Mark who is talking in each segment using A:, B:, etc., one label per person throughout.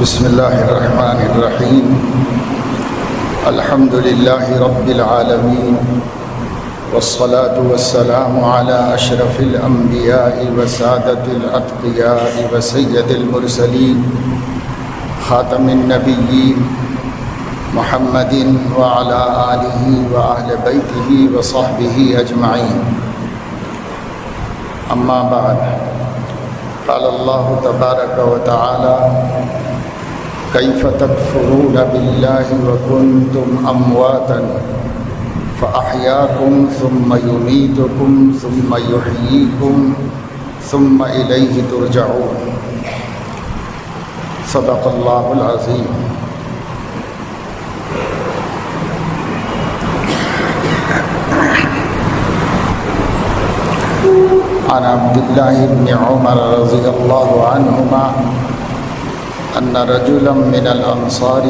A: بسم اللہ الرحمن الرحیم الحمد للہ رب العالمین والصلاة والسلام على اشرف الانبیاء وسادۃ الاتقیاء وسید المرسلین خاتم النبیین محمد وعلى آلہ وأہل بیتہ وصحبہ اجمعین اما بعد قال اللہ تبارک وتعالی کیف تکفرون باللہ وکنتم امواتا فاحیاکم ثم یمیتکم ثم یحییکم ثم الیہ ترجعون صدق اللہ العظیم۔ عن عبد الله بن عمر رضي الله عنهما أن رجلا من الأنصار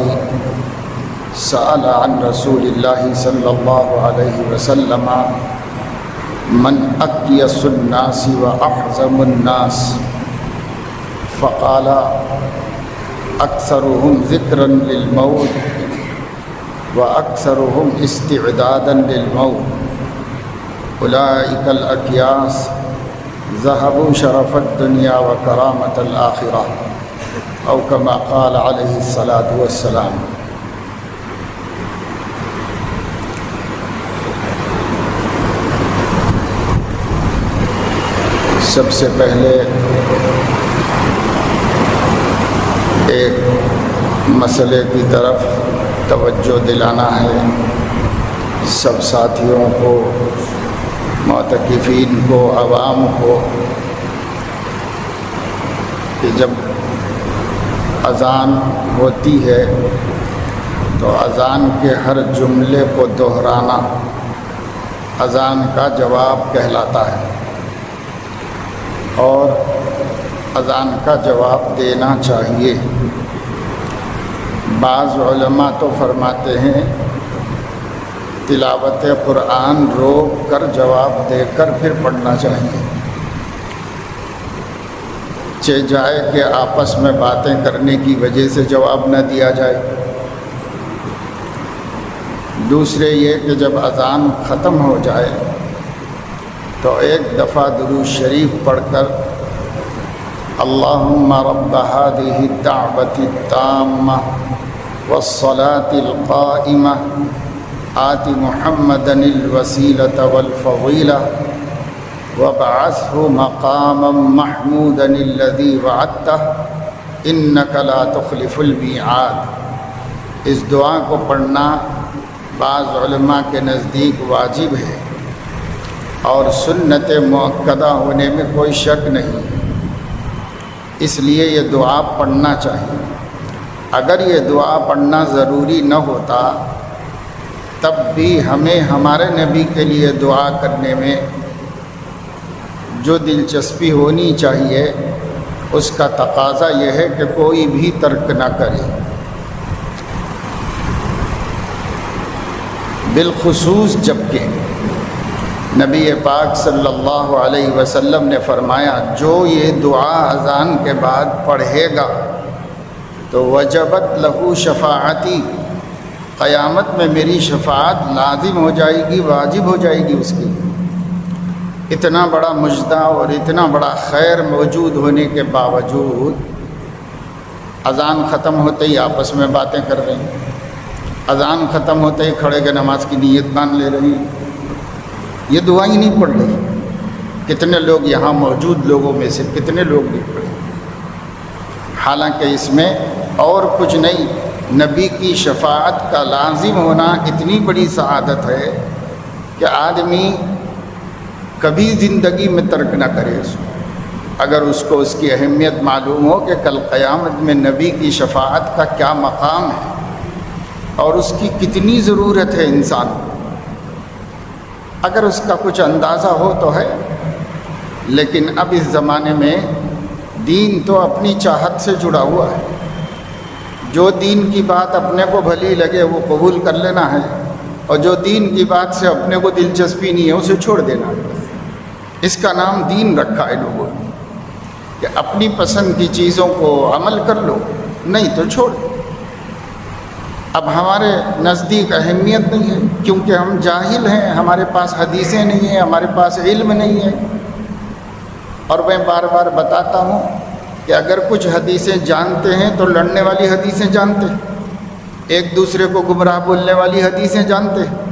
A: سأل عن رسول الله صلى الله عليه وسلم من أكيس الناس وأحزم الناس فقال أكثرهم ذكرا للموت وأكثرهم استعدادا للموت أولئك الأكياس ذهبوا شرف الدنيا وكرامة الآخرة أو كما قال عليه الصلاة والسلام۔ سب سے پہلے ایک مسئلے کی طرف توجہ دلانا ہے سب ساتھیوں کو، معتکفین کو، عوام کو، کہ جب اذان ہوتی ہے تو اذان کے ہر جملے کو دہرانا اذان کا جواب کہلاتا ہے، اور اذان کا جواب دینا چاہیے۔ بعض علماء تو فرماتے ہیں تلاوت قرآن روک کر جواب دے کر پھر پڑھنا چاہیے، چہ جائے کہ آپس میں باتیں کرنے کی وجہ سے جواب نہ دیا جائے۔ دوسرے یہ کہ جب اذان ختم ہو جائے تو ایک دفعہ درود شریف پڑھ کر اللہم رب هذه الدعوة التامة والصلاة القائمة آت محمدا الوسیلۃ والفضیلہ وابعثہ مقاما محمودا الذی وعدتہ انک لا تخلف المیعاد۔ اس دعا کو پڑھنا بعض علماء کے نزدیک واجب ہے اور سنت مؤکدہ ہونے میں کوئی شک نہیں، اس لیے یہ دعا پڑھنا چاہیے۔ اگر یہ دعا پڑھنا ضروری نہ ہوتا تب بھی ہمیں ہمارے نبی کے لیے دعا کرنے میں جو دلچسپی ہونی چاہیے اس کا تقاضا یہ ہے کہ کوئی بھی ترک نہ کرے، بالخصوص جبکہ نبی پاک صلی اللہ علیہ وسلم نے فرمایا جو یہ دعا اذان کے بعد پڑھے گا تو وجبت لہو شفاعتی، قیامت میں میری شفاعت لازم ہو جائے گی، واجب ہو جائے گی اس کی۔ اتنا بڑا مجدہ اور اتنا بڑا خیر موجود ہونے کے باوجود اذان ختم ہوتے ہی آپس میں باتیں کر رہی ہیں، اذان ختم ہوتے ہی کھڑے کے نماز کی نیت مان لے رہی ہیں، یہ دعائیں نہیں پڑھ رہی۔ کتنے لوگ یہاں موجود لوگوں میں سے کتنے لوگ نہیں پڑھے، حالانکہ اس میں اور کچھ نہیں، نبی کی شفاعت کا لازم ہونا اتنی بڑی سعادت ہے کہ آدمی کبھی زندگی میں ترک نہ کرے اس کو، اگر اس کو اس کی اہمیت معلوم ہو کہ کل قیامت میں نبی کی شفاعت کا کیا مقام ہے اور اس کی کتنی ضرورت ہے انسان کو۔ اگر اس کا کچھ اندازہ ہو تو ہے، لیکن اب اس زمانے میں دین تو اپنی چاہت سے جڑا ہوا ہے، جو دین کی بات اپنے کو بھلی لگے وہ قبول کر لینا ہے، اور جو دین کی بات سے اپنے کو دلچسپی نہیں ہے اسے چھوڑ دینا ہے۔ اس کا نام دین رکھا ہے لوگوں نے کہ اپنی پسند کی چیزوں کو عمل کر لو، نہیں تو چھوڑ۔ اب ہمارے نزدیک اہمیت نہیں ہے کیونکہ ہم جاہل ہیں، ہمارے پاس حدیثیں نہیں ہیں، ہمارے پاس علم نہیں ہے۔ اور میں بار بار بتاتا ہوں کہ اگر کچھ حدیثیں جانتے ہیں تو لڑنے والی حدیثیں جانتے ہیں، ایک دوسرے کو گمراہ بولنے والی حدیثیں جانتے ہیں۔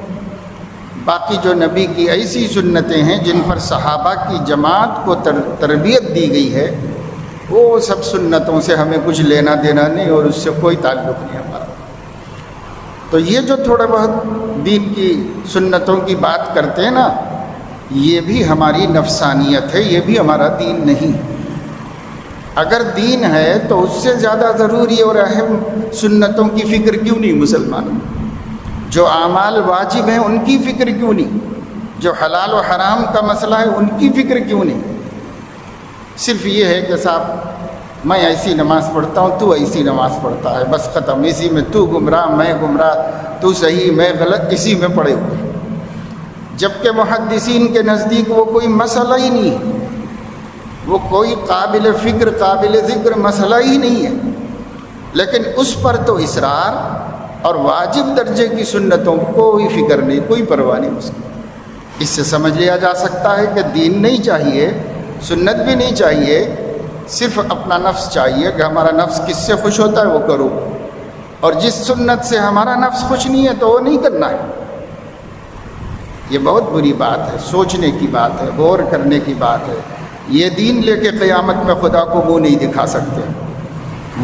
A: باقی جو نبی کی ایسی سنتیں ہیں جن پر صحابہ کی جماعت کو تربیت دی گئی ہے، وہ سب سنتوں سے ہمیں کچھ لینا دینا نہیں اور اس سے کوئی تعلق نہیں ہمارا۔ تو یہ جو تھوڑا بہت دین کی سنتوں کی بات کرتے ہیں نا، یہ بھی ہماری نفسانیت ہے، یہ بھی ہمارا دین نہیں۔ اگر دین ہے تو اس سے زیادہ ضروری اور اہم سنتوں کی فکر کیوں نہیں مسلمانوں؟ جو اعمال واجب ہیں ان کی فکر کیوں نہیں؟ جو حلال و حرام کا مسئلہ ہے ان کی فکر کیوں نہیں؟ صرف یہ ہے کہ صاحب میں ایسی نماز پڑھتا ہوں، تو ایسی نماز پڑھتا ہے، بس ختم۔ اسی میں تو گمراہ میں گمراہ، تو صحیح میں غلط، اسی میں پڑے ہوئے۔ جبکہ محدثین کے نزدیک وہ کوئی مسئلہ ہی نہیں ہے، وہ کوئی قابل فکر قابل ذکر مسئلہ ہی نہیں ہے، لیکن اس پر تو اصرار اور واجب درجے کی سنتوں کو کوئی فکر نہیں، کوئی پرواہ نہیں اس کی۔ اس سے سمجھ لیا جا سکتا ہے کہ دین نہیں چاہیے، سنت بھی نہیں چاہیے، صرف اپنا نفس چاہیے کہ ہمارا نفس کس سے خوش ہوتا ہے وہ کرو، اور جس سنت سے ہمارا نفس خوش نہیں ہے تو وہ نہیں کرنا ہے۔ یہ بہت بری بات ہے، سوچنے کی بات ہے، غور کرنے کی بات ہے۔ یہ دین لے کے قیامت میں خدا کو منہ نہیں دکھا سکتے۔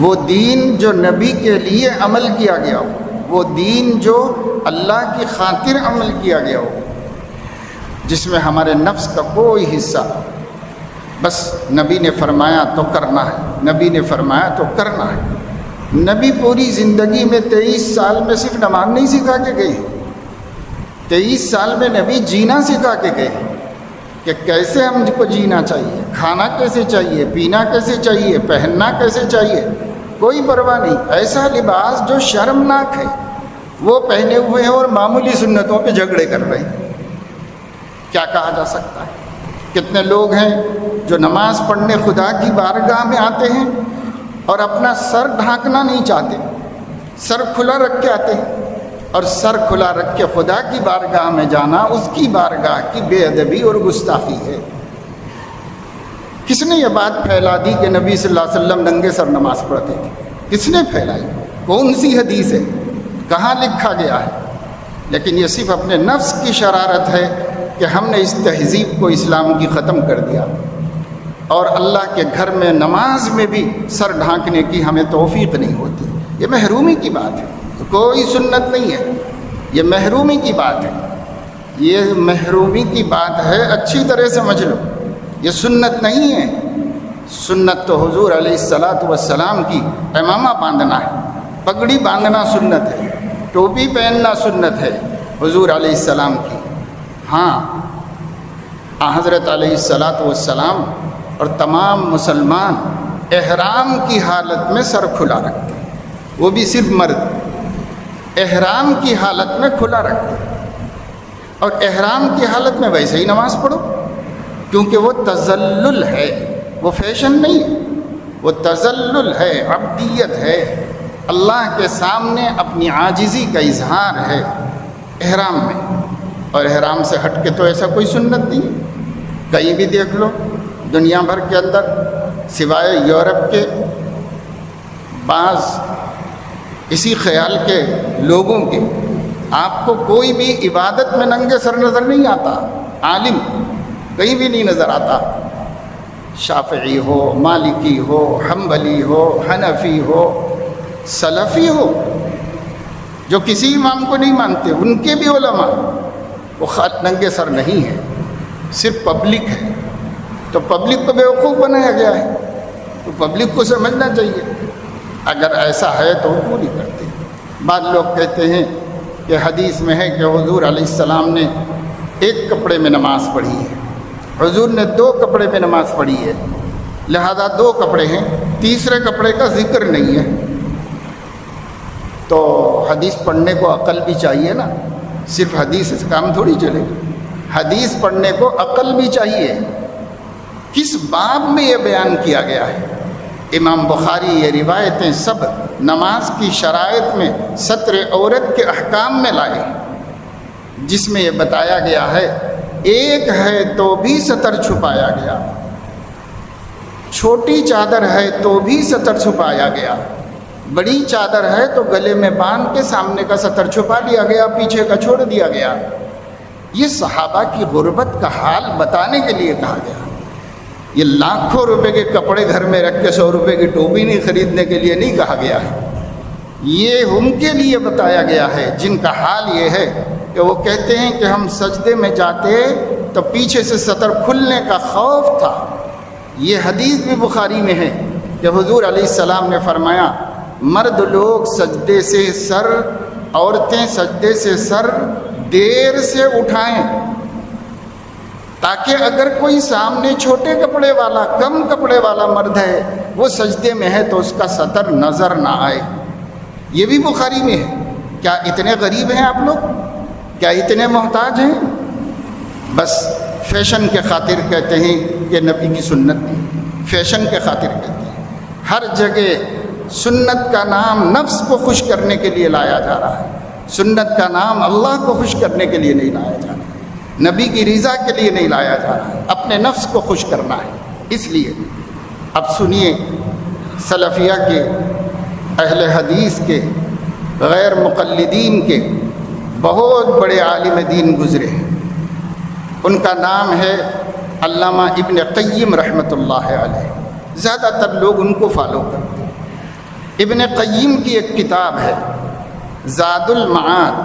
A: وہ دین جو نبی کے لیے عمل کیا گیا ہو، وہ دین جو اللہ کی خاطر عمل کیا گیا ہو، جس میں ہمارے نفس کا کوئی حصہ، بس نبی نے فرمایا تو کرنا ہے، نبی نے فرمایا تو کرنا ہے۔ نبی پوری زندگی میں 23 سال میں صرف نماز نہیں سکھا کے گئے، 23 سال میں نبی جینا سکھا کے گئے کہ کیسے ہم کو جینا چاہیے، کھانا کیسے چاہیے، پینا کیسے چاہیے، پہننا کیسے چاہیے، کوئی پرواہ نہیں۔ ایسا لباس جو شرمناک ہے وہ پہنے ہوئے ہیں اور معمولی سنتوں پہ جھگڑے کر رہے ہیں، کیا کہا جا سکتا ہے؟ کتنے لوگ ہیں جو نماز پڑھنے خدا کی بارگاہ میں آتے ہیں اور اپنا سر ڈھانکنا نہیں چاہتے، سر کھلا رکھ کے آتے ہیں، اور سر کھلا رکھ کے خدا کی بارگاہ میں جانا اس کی بارگاہ کی بے ادبی اور گستاخی ہے۔ کس نے یہ بات پھیلا دی کہ نبی صلی اللہ علیہ وسلم ننگے سر نماز پڑھتے تھے؟ کس نے پھیلائی؟ کون سی حدیث ہے؟ کہاں لکھا گیا ہے؟ لیکن یہ صرف اپنے نفس کی شرارت ہے کہ ہم نے اس تہذیب کو اسلام کی ختم کر دیا، اور اللہ کے گھر میں نماز میں بھی سر ڈھانکنے کی ہمیں توفیق نہیں ہوتی۔ یہ محرومی کی بات ہے، کوئی سنت نہیں ہے، یہ محرومی کی بات ہے، یہ محرومی کی بات ہے، اچھی طرح سمجھ لو۔ یہ سنت نہیں ہے، سنت تو حضور علیہ الصلاۃ والسلام کی امامہ باندھنا ہے، پگڑی باندھنا سنت ہے، ٹوپی پہننا سنت ہے حضور علیہ السلام کی۔ ہاں، حضرت علیہ الصلاۃ والسلام اور تمام مسلمان احرام کی حالت میں سر کھلا رکھتے ہیں، وہ بھی صرف مرد احرام کی حالت میں کھلا رکھتے ہیں، اور احرام کی حالت میں ویسے ہی نماز پڑھو، کیونکہ وہ تذلل ہے، وہ فیشن نہیں ہے، وہ تذلل ہے، عبدیت ہے، اللہ کے سامنے اپنی عاجزی کا اظہار ہے احرام میں۔ اور احرام سے ہٹ کے تو ایسا کوئی سنت نہیں ہے، کہیں بھی دیکھ لو دنیا بھر کے اندر، سوائے یورپ کے بعض اسی خیال کے لوگوں کے، آپ کو کوئی بھی عبادت میں ننگے سر نظر نہیں آتا، عالم کہیں بھی نہیں نظر آتا، شافعی ہو، مالکی ہو، حنبلی ہو، حنفی ہو، سلفی ہو، جو کسی امام کو نہیں مانتے، ان کے بھی علماء وہ ننگے سر نہیں ہے، صرف پبلک ہے۔ تو پبلک کو بیوقوف بنایا گیا ہے، تو پبلک کو سمجھنا چاہیے، اگر ایسا ہے تو وہ کیوں نہیں کرتے؟ بعض لوگ کہتے ہیں کہ حدیث میں ہے کہ حضور علیہ السلام نے ایک کپڑے میں نماز پڑھی ہے، حضور نے 2 کپڑے میں نماز پڑھی ہے، لہذا 2 کپڑے ہیں، تیسرے کپڑے کا ذکر نہیں ہے۔ تو حدیث پڑھنے کو عقل بھی چاہیے نا، صرف حدیث سے کام تھوڑی چلے گا، حدیث پڑھنے کو عقل بھی چاہیے۔ کس باب میں یہ بیان کیا گیا ہے؟ امام بخاری یہ روایتیں سب نماز کی شرائط میں ستر عورت کے احکام میں لائے، جس میں یہ بتایا گیا ہے ایک ہے تو بھی ستر چھپایا گیا، چھوٹی چادر ہے تو بھی ستر چھپایا گیا، بڑی چادر ہے تو گلے میں باندھ کے سامنے کا ستر چھپا لیا گیا، پیچھے کا چھوڑ دیا گیا۔ یہ صحابہ کی غربت کا حال بتانے کے لیے کہا گیا۔ یہ لاکھوں روپے کے کپڑے گھر میں رکھ کے 100 روپے کی ٹوپی نہیں خریدنے کے لیے نہیں کہا گیا ہے، یہ ان کے لیے بتایا گیا ہے جن کا حال یہ ہے کہ وہ کہتے ہیں کہ ہم سجدے میں جاتے تو پیچھے سے ستر کھلنے کا خوف تھا۔ یہ حدیث بھی بخاری میں ہے کہ حضور علیہ السلام نے فرمایا مرد لوگ سجدے سے سر، عورتیں سجدے سے سر دیر سے اٹھائیں تاکہ اگر کوئی سامنے چھوٹے کپڑے والا، کم کپڑے والا مرد ہے وہ سجدے میں ہے تو اس کا ستر نظر نہ آئے۔ یہ بھی بخاری میں ہے۔ کیا اتنے غریب ہیں آپ لوگ؟ کیا اتنے محتاج ہیں؟ بس فیشن کے خاطر کہتے ہیں کہ نبی کی سنت نہیں، فیشن کے خاطر کہتے ہیں۔ ہر جگہ سنت کا نام نفس کو خوش کرنے کے لیے لایا جا رہا ہے، سنت کا نام اللہ کو خوش کرنے کے لیے نہیں لایا جا رہا، نبی کی رضا کے لیے نہیں لایا جا رہا ہے، اپنے نفس کو خوش کرنا ہے۔ اس لیے اب سنیے، سلفیہ کے، اہل حدیث کے، غیر مقلدین کے بہت بڑے عالم دین گزرے ہیں۔ ان کا نام ہے علامہ ابن قیم رحمۃ اللہ علیہ، زیادہ تر لوگ ان کو فالو کرتے ہیں۔ ابن قیم کی ایک کتاب ہے زاد المعاد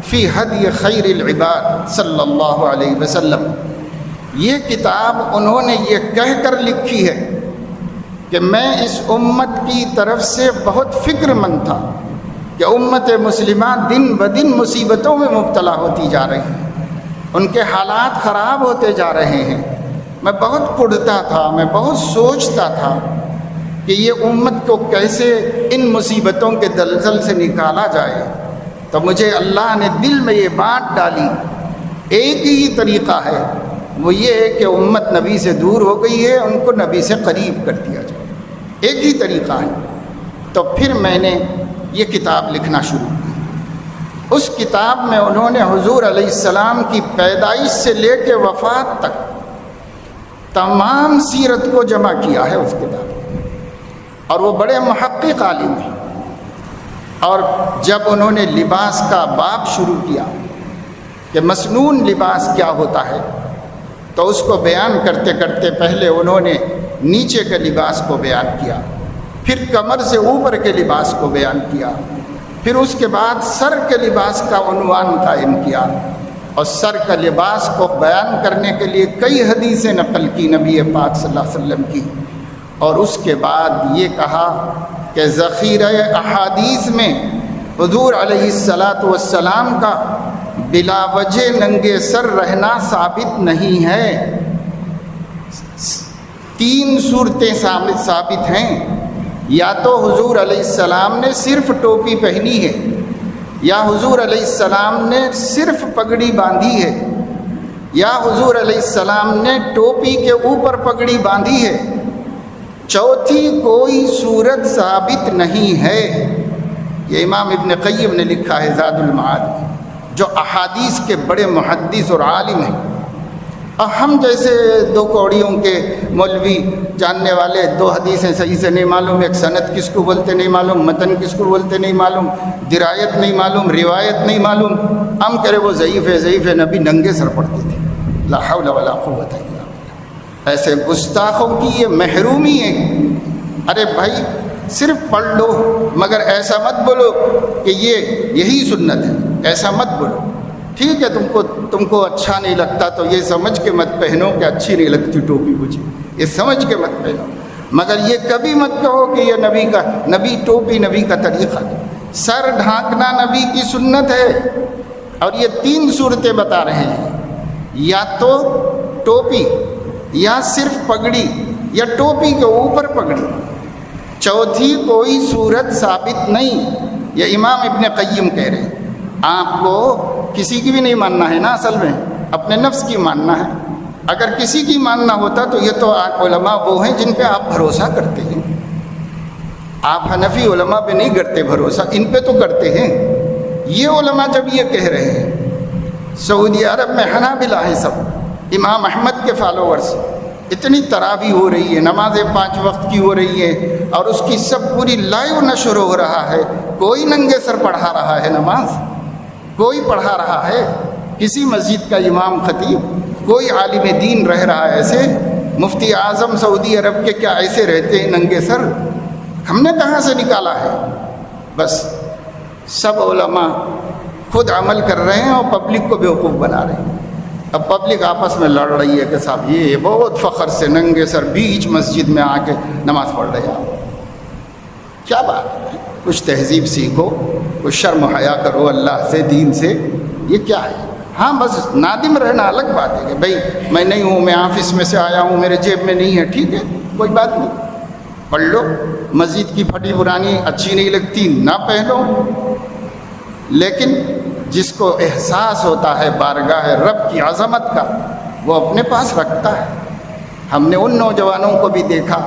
A: فی ہدی خیر العباد صلی اللہ علیہ وسلم۔ یہ کتاب انہوں نے یہ کہہ کر لکھی ہے کہ میں اس امت کی طرف سے بہت فکر مند تھا کہ امت مسلمہ دن بدن مصیبتوں میں مبتلا ہوتی جا رہی ہے، ان کے حالات خراب ہوتے جا رہے ہیں۔ میں بہت پڑھتا تھا، میں بہت سوچتا تھا کہ یہ امت کو کیسے ان مصیبتوں کے دلدل سے نکالا جائے، تو مجھے اللہ نے دل میں یہ بات ڈالی، ایک ہی طریقہ ہے، وہ یہ ہے کہ امت نبی سے دور ہو گئی ہے، ان کو نبی سے قریب کر دیا جائے، ایک ہی طریقہ ہے۔ تو پھر میں نے یہ کتاب لکھنا شروع کی۔ اس کتاب میں انہوں نے حضور علیہ السلام کی پیدائش سے لے کے وفات تک تمام سیرت کو جمع کیا ہے اس کتاب میں، اور وہ بڑے محقق عالم ہیں۔ اور جب انہوں نے لباس کا باب شروع کیا کہ مسنون لباس کیا ہوتا ہے، تو اس کو بیان کرتے کرتے پہلے انہوں نے نیچے کے لباس کو بیان کیا، پھر کمر سے اوپر کے لباس کو بیان کیا، پھر اس کے بعد سر کے لباس کا عنوان قائم کیا، اور سر کا لباس کو بیان کرنے کے لیے کئی حدیثیں نقل کی نبی پاک صلی اللہ علیہ وسلم کی، اور اس کے بعد یہ کہا کہ ذخیرہ احادیث میں حضور علیہ السلام کا بلا وجہ ننگے سر رہنا ثابت نہیں ہے۔ 3 صورتیں ثابت ہیں، یا تو حضور علیہ السلام نے صرف ٹوپی پہنی ہے، یا حضور علیہ السلام نے صرف پگڑی باندھی ہے، یا حضور علیہ السلام نے ٹوپی کے اوپر پگڑی باندھی ہے، چوتھی کوئی صورت ثابت نہیں ہے۔ یہ امام ابن قیم نے لکھا ہے زاد المعاد، جو احادیث کے بڑے محدث اور عالم ہیں۔ اور ہم جیسے 2 کوڑیوں کے مولوی جاننے والے 2 حدیثیں صحیح سے نہیں معلوم، ایک سند کس کو بولتے نہیں معلوم، متن کس کو بولتے نہیں معلوم، درایت نہیں معلوم، روایت نہیں معلوم، ہم کرے وہ ضعیف ہے ضعیف ہے، نبی ننگے سر پڑتے تھے، لا حول ولا قوت الا باللہ۔ ایسے گستاخوں کی یہ محرومی ہے۔ ارے بھائی صرف پڑھ لو، مگر ایسا مت بولو کہ یہی سنت ہے، ایسا مت بولو۔ ٹھیک ہے، تم کو اچھا نہیں لگتا تو یہ سمجھ کے مت پہنو کہ اچھی نہیں لگتی ٹوپی مجھے، یہ سمجھ کے مت پہنو، مگر یہ کبھی مت کہو کہ یہ نبی ٹوپی نبی کا طریقہ ہے۔ سر ڈھانکنا نبی کی سنت ہے، اور یہ 3 صورتیں بتا رہے ہیں، یا تو ٹوپی، یا صرف پگڑی، یا ٹوپی کے اوپر پگڑی، چوتھی کوئی صورت ثابت نہیں۔ یہ امام ابن قیم کہہ رہے ہیں۔ آپ کو کسی کی بھی نہیں ماننا ہے نا، اصل میں اپنے نفس کی ماننا ہے۔ اگر کسی کی ماننا ہوتا تو یہ تو علماء وہ ہیں جن پہ آپ بھروسہ کرتے ہیں، آپ حنفی علماء پہ نہیں کرتے بھروسہ، ان پہ تو کرتے ہیں۔ یہ علماء جب یہ کہہ رہے ہیں، سعودی عرب میں حنابلہ ہیں سب، امام احمد کے فالوورز، اتنی تراویح ہو رہی ہے، نمازیں 5 وقت کی ہو رہی ہے، اور اس کی سب پوری لائیو نشر ہو رہا ہے۔ کوئی ننگے سر پڑھا رہا ہے نماز، کوئی پڑھا رہا ہے، کسی مسجد کا امام خطیب، کوئی عالم دین رہ رہا ہے ایسے؟ مفتی اعظم سعودی عرب کے کیا ایسے رہتے ہیں ننگے سر؟ ہم نے کہاں سے نکالا ہے؟ بس سب علماء خود عمل کر رہے ہیں اور پبلک کو بیوقوف بنا رہے ہیں۔ اب پبلک آپس میں لڑ رہی ہے کہ صاحب یہ بہت فخر سے ننگے سر بیچ مسجد میں آ کے نماز پڑھ رہے ہیں۔ کیا بات ہے؟ کچھ تہذیب سیکھو، کچھ شرم و حیا کرو اللہ سے، دین سے۔ یہ کیا ہے؟ ہاں بس نادم رہنا الگ بات ہے کہ بھائی میں نہیں ہوں، میں آفس میں سے آیا ہوں، میرے جیب میں نہیں ہے، ٹھیک ہے، کوئی بات نہیں، پڑھ لو۔ مسجد کی پھٹی پرانی اچھی نہیں لگتی، نہ پہنو، لیکن جس کو احساس ہوتا ہے بارگاہ رب کی عظمت کا، وہ اپنے پاس رکھتا ہے۔ ہم نے ان نوجوانوں کو بھی دیکھا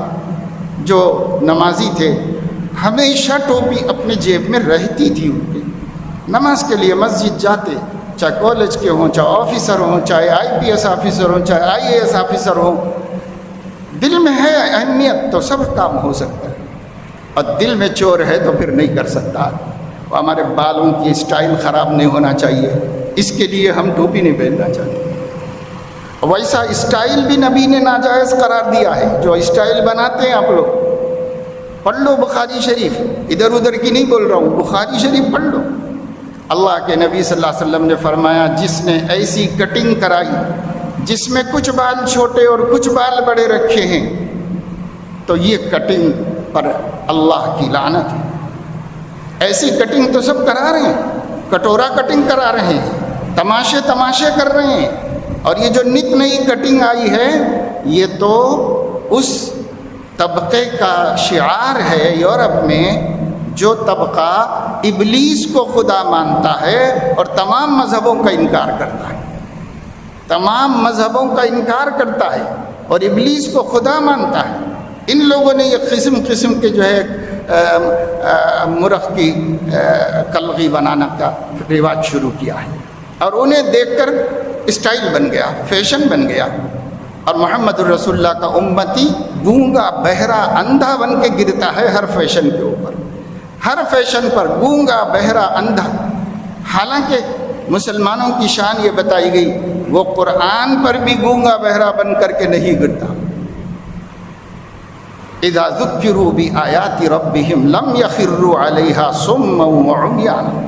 A: جو نمازی تھے، ہمیشہ ٹوپی اپنے جیب میں رہتی تھی ان کی، نماز کے لیے مسجد جاتے، چاہے کالج کے ہوں، چاہے آفیسر ہوں، چاہے IPS آفیسر ہوں، چاہے IAS آفیسر ہوں، دل میں ہے اہمیت تو سب کام ہو سکتا ہے، اور دل میں چور ہے تو پھر نہیں کر سکتا۔ ہمارے بالوں کی اسٹائل خراب نہیں ہونا چاہیے، اس کے لیے ہم ٹوپی نہیں پہننا چاہتے۔ ویسا اسٹائل بھی نبی نے ناجائز قرار دیا ہے، جو اسٹائل بناتے ہیں آپ لوگ۔ پڑھ لو بخاری شریف، ادھر ادھر کی نہیں بول رہا ہوں، بخاری شریف پڑھ لو۔ اللہ کے نبی صلی اللہ علیہ وسلم نے فرمایا، جس نے ایسی کٹنگ کرائی جس میں کچھ بال چھوٹے اور کچھ بال بڑے رکھے ہیں، تو یہ کٹنگ پر اللہ کی لعنت ہے۔ ایسی کٹنگ تو سب کرا رہے ہیں، کٹورا کٹنگ کرا رہے ہیں، تماشے کر رہے ہیں، اور یہ جو نت نئی کٹنگ آئی ہے، یہ تو اس طبقے کا شعار ہے یورپ میں، جو طبقہ ابلیس کو خدا مانتا ہے اور تمام مذہبوں کا انکار کرتا ہے، تمام مذہبوں کا انکار کرتا ہے اور ابلیس کو خدا مانتا ہے۔ ان لوگوں نے یہ قسم قسم کے جو ہے مرغ کی کلغی بنانا کا رواج شروع کیا ہے، اور انہیں دیکھ کر اسٹائل بن گیا، فیشن بن گیا، اور محمد الرسول اللہ کا امتی گونگا بہرا اندھا بن کے گرتا ہے ہر فیشن کے اوپر، ہر فیشن پر گونگا بہرا اندھا۔ حالانکہ مسلمانوں کی شان یہ بتائی گئی، وہ قرآن پر بھی گونگا بہرا بن کر کے نہیں گرتا۔ اذا ذکروا بآیات ربہم لم یخروا علیہا صما وعمیانا۔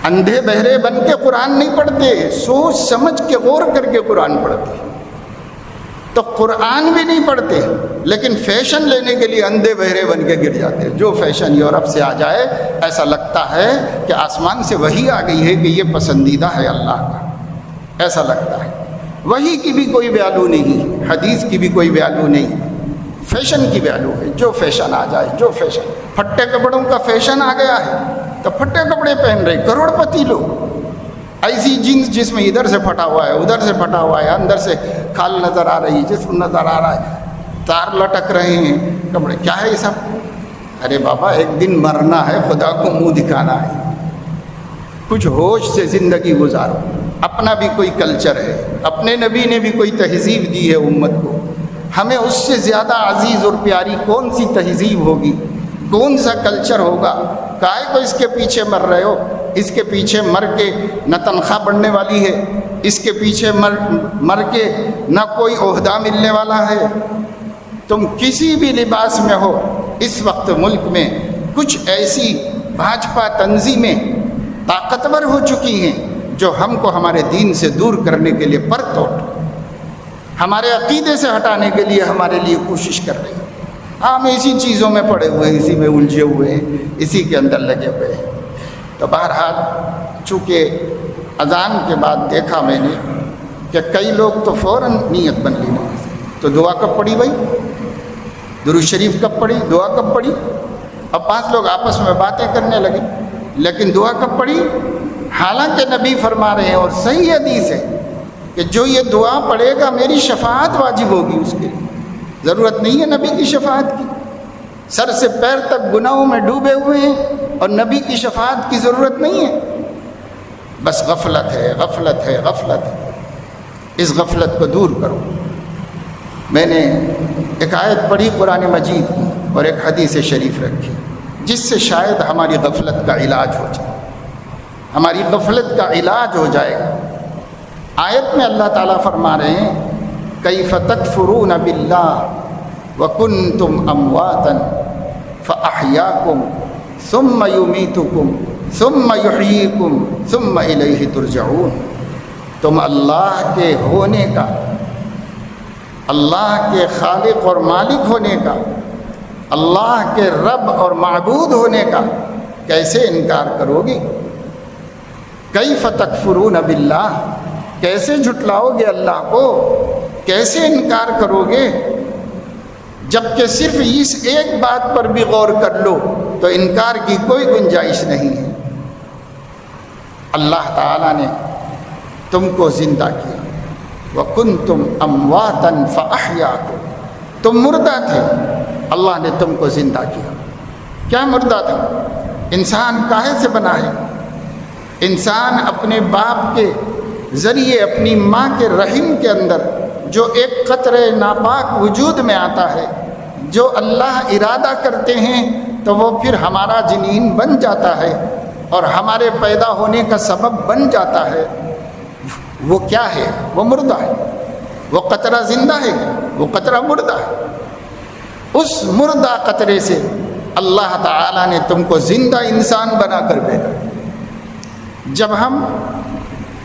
A: اندھے بہرے بن کے قرآن نہیں پڑھتے، سوچ سمجھ کے غور کر کے قرآن پڑھتے۔ تو قرآن بھی نہیں پڑھتے، لیکن فیشن لینے کے لیے اندھے بہرے بن کے گر جاتے۔ جو فیشن یورپ سے آ جائے، ایسا لگتا ہے کہ آسمان سے وحی آ گئی ہے کہ یہ پسندیدہ ہے اللہ کا، ایسا لگتا ہے۔ وحی کی بھی کوئی ویلیو نہیں، حدیث کی بھی کوئی ویلیو نہیں، فیشن کی ویلیو ہے۔ جو فیشن آ جائے، جو فیشن، پھٹے کپڑوں کا فیشن آ گیا ہے تو پھٹے کپڑے پہن رہے کروڑ پتی لوگ۔ ایسی جینس جس میں ادھر سے پھٹا ہوا ہے، ادھر سے پھٹا ہوا ہے، اندر سے کھال نظر آ رہی ہے، جسم نظر آ رہا ہے، تار لٹک رہے ہیں کپڑے، کیا ہے یہ سب؟ ارے بابا ایک دن مرنا ہے، خدا کو منہ دکھانا ہے، کچھ ہوش سے زندگی گزارو۔ اپنا بھی کوئی کلچر ہے، اپنے نبی نے بھی کوئی تہذیب دی ہے امت کو، ہمیں اس سے زیادہ عزیز اور پیاری کون سی تہذیب ہوگی، کون سا کلچر ہوگا؟ کائے کو اس کے پیچھے مر رہے ہو؟ اس کے پیچھے مر کے نہ تنخواہ بڑھنے والی ہے، اس کے پیچھے مر کے نہ کوئی عہدہ ملنے والا ہے۔ تم کسی بھی لباس میں ہو، اس وقت ملک میں کچھ ایسی بھاجپا تنظیمیں طاقتور ہو چکی ہیں جو ہم کو ہمارے دین سے دور کرنے کے لیے پر توڑ، ہمارے عقیدے سے ہٹانے کے لیے ہمارے لیے کوشش کر رہی ہیں۔ ہم اسی چیزوں میں پڑے ہوئے ہیں، اسی میں الجھے ہوئے ہیں، اسی کے اندر لگے ہوئے ہیں۔ تو بہرحال چونکہ اذان کے بعد دیکھا میں نے کہ کئی لوگ تو فوراً نیت بن لی، تو دعا کب پڑھی بھائی؟ درود شریف کب پڑھی؟ دعا کب پڑھی؟ اب 5 لوگ آپس میں باتیں کرنے لگے، لیکن دعا کب پڑھی؟ حالانکہ نبی فرما رہے ہیں اور صحیح حدیث ہے کہ جو یہ دعا پڑھے گا میری شفاعت واجب ہوگی اس کے لیے۔ ضرورت نہیں ہے نبی کی شفاعت کی، سر سے پیر تک گناہوں میں ڈوبے ہوئے ہیں اور نبی کی شفاعت کی ضرورت نہیں ہے. بس غفلت ہے، غفلت ہے، غفلت ہے. اس غفلت کو دور کرو. میں نے ایک آیت پڑھی قرآن مجید کی اور ایک حدیث شریف رکھی جس سے شاید ہماری غفلت کا علاج ہو جائے، ہماری غفلت کا علاج ہو جائے گا. آیت میں اللہ تعالیٰ فرما رہے ہیں کیف تکفرون باللہ وکنتم امواتا فاحیاکم ثم یمیتکم ثم یحییکم ثم الیہ ترجعون. تم اللہ کے ہونے کا، اللہ کے خالق اور مالک ہونے کا، اللہ کے رب اور معبود ہونے کا کیسے انکار کرو گے؟ کیف تکفرون باللہ، کیسے جھٹلاؤ گے اللہ کو، کیسے انکار کرو گے؟ جبکہ صرف اس ایک بات پر بھی غور کر لو تو انکار کی کوئی گنجائش نہیں ہے. اللہ تعالیٰ نے تم کو زندہ کیا. وَكُنْتُمْ أَمْوَاتًا فَأَحْيَاكُمْ، تم مردہ تھے، اللہ نے تم کو زندہ کیا. کیا مردہ تھا؟ انسان کاہے سے بنا ہے؟ انسان اپنے باپ کے ذریعے اپنی ماں کے رحم کے اندر جو ایک قطرے ناپاک وجود میں آتا ہے، جو اللہ ارادہ کرتے ہیں تو وہ پھر ہمارا جنین بن جاتا ہے اور ہمارے پیدا ہونے کا سبب بن جاتا ہے. وہ کیا ہے؟ وہ مردہ ہے. وہ قطرہ زندہ ہے، وہ قطرہ مردہ ہے. اس مردہ قطرے سے اللہ تعالیٰ نے تم کو زندہ انسان بنا کر بھیجا. جب ہم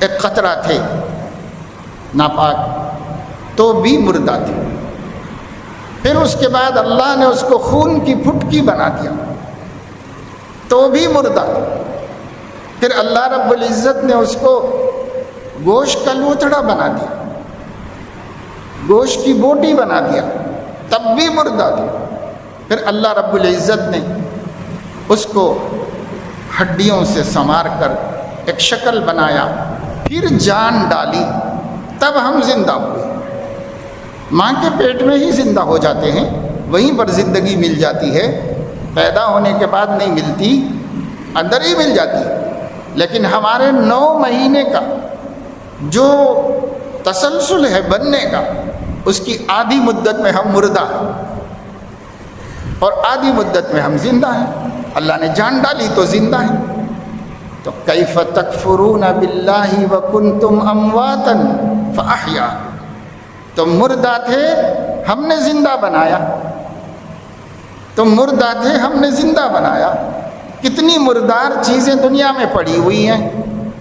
A: ایک قطرہ تھے ناپاک تو بھی مردہ تھے، پھر اس کے بعد اللہ نے اس کو خون کی پھٹکی بنا دیا تو بھی مردہ تھے، پھر اللہ رب العزت نے اس کو گوشت کا لوتھڑا بنا دیا، گوشت کی بوٹی بنا دیا، تب بھی مردہ تھے. پھر اللہ رب العزت نے اس کو ہڈیوں سے سنوار کر ایک شکل بنایا، پھر جان ڈالی، تب ہم زندہ ہوئے. ماں کے پیٹ میں ہی زندہ ہو جاتے ہیں، وہیں پر زندگی مل جاتی ہے. پیدا ہونے کے بعد نہیں ملتی، اندر ہی مل جاتی ہے. لیکن ہمارے 9 مہینے کا جو تسلسل ہے بننے کا، اس کی آدھی مدت میں ہم مردہ ہیں اور آدھی مدت میں ہم زندہ ہیں. اللہ نے جان ڈالی تو زندہ ہیں. تو کیف تکفرون باللہ وکنتم امواتا فاحیاکم، تم مردہ تھے، ہم نے زندہ بنایا. تم مردہ تھے، ہم نے زندہ بنایا. کتنی مردار چیزیں دنیا میں پڑی ہوئی ہیں،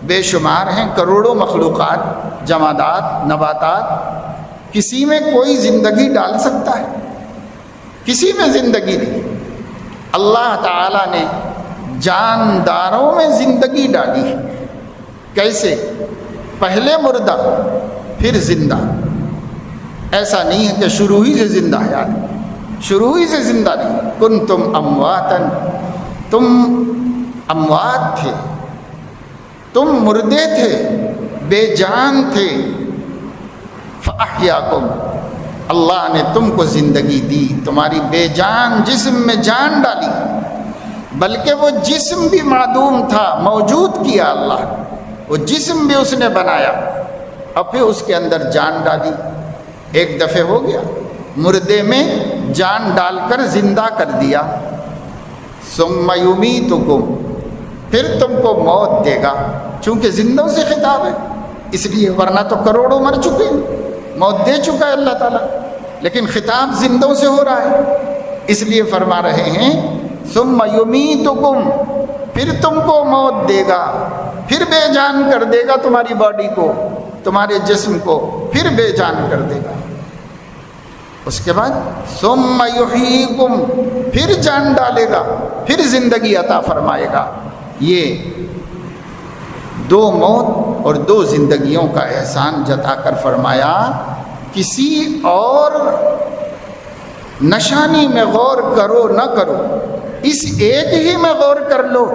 A: بے شمار ہیں، کروڑوں مخلوقات، جمادات، نباتات. کسی میں کوئی زندگی ڈال سکتا ہے؟ کسی میں زندگی نہیں. اللہ تعالیٰ نے جانداروں میں زندگی ڈالی. کیسے؟ پہلے مردہ پھر زندہ. ایسا نہیں ہے کہ شروع ہی سے زندہ ہے آدمی، شروع ہی سے زندہ نہیں. کنتم امواتا، تم اموات تھے، تم مردے تھے، بے جان تھے. فاحیاکم، اللہ نے تم کو زندگی دی، تمہاری بے جان جسم میں جان ڈالی. بلکہ وہ جسم بھی معدوم تھا، موجود کیا اللہ نے. وہ جسم بھی اس نے بنایا اور پھر اس کے اندر جان ڈالی. ایک دفعہ ہو گیا، مردے میں جان ڈال کر زندہ کر دیا. ثم یمیتکم، پھر تم کو موت دے گا. چونکہ زندوں سے خطاب ہے اس لیے، ورنہ تو کروڑوں مر چکے ہیں، موت دے چکا ہے اللہ تعالیٰ. لیکن خطاب زندوں سے ہو رہا ہے، اس لیے فرما رہے ہیں ثم یمیتکم، پھر تم کو موت دے گا، پھر بے جان کر دے گا تمہاری باڈی کو، تمہارے جسم کو پھر بے جان کر دے گا. اس کے بعد ثم یحییکم، پھر جان ڈالے گا، پھر زندگی عطا فرمائے گا. یہ 2 موت اور 2 زندگیوں کا احسان جتا کر فرمایا. کسی اور نشانی میں غور کرو نہ کرو، اس ایک ہی میں غور کر لو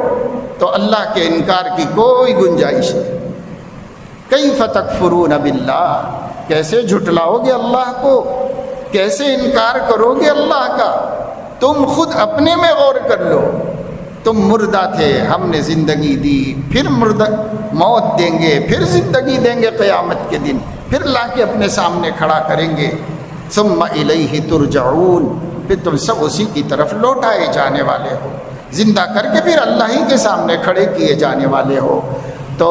A: تو اللہ کے انکار کی کوئی گنجائش نہیں. کیف تکفرون باللہ، کیسے جھٹلاؤ گے اللہ کو، کیسے انکار کرو گے اللہ کا. تم خود اپنے میں غور کر لو، تم مردہ تھے، ہم نے زندگی دی، پھر موت دیں گے، پھر زندگی دیں گے قیامت کے دن، پھر لا کے اپنے سامنے کھڑا کریں گے، ثم الیہ ترجعون، پھر تم سب اسی کی طرف لوٹائے جانے والے ہو، زندہ کر کے پھر اللہ ہی کے سامنے کھڑے کیے جانے والے ہو۔ تو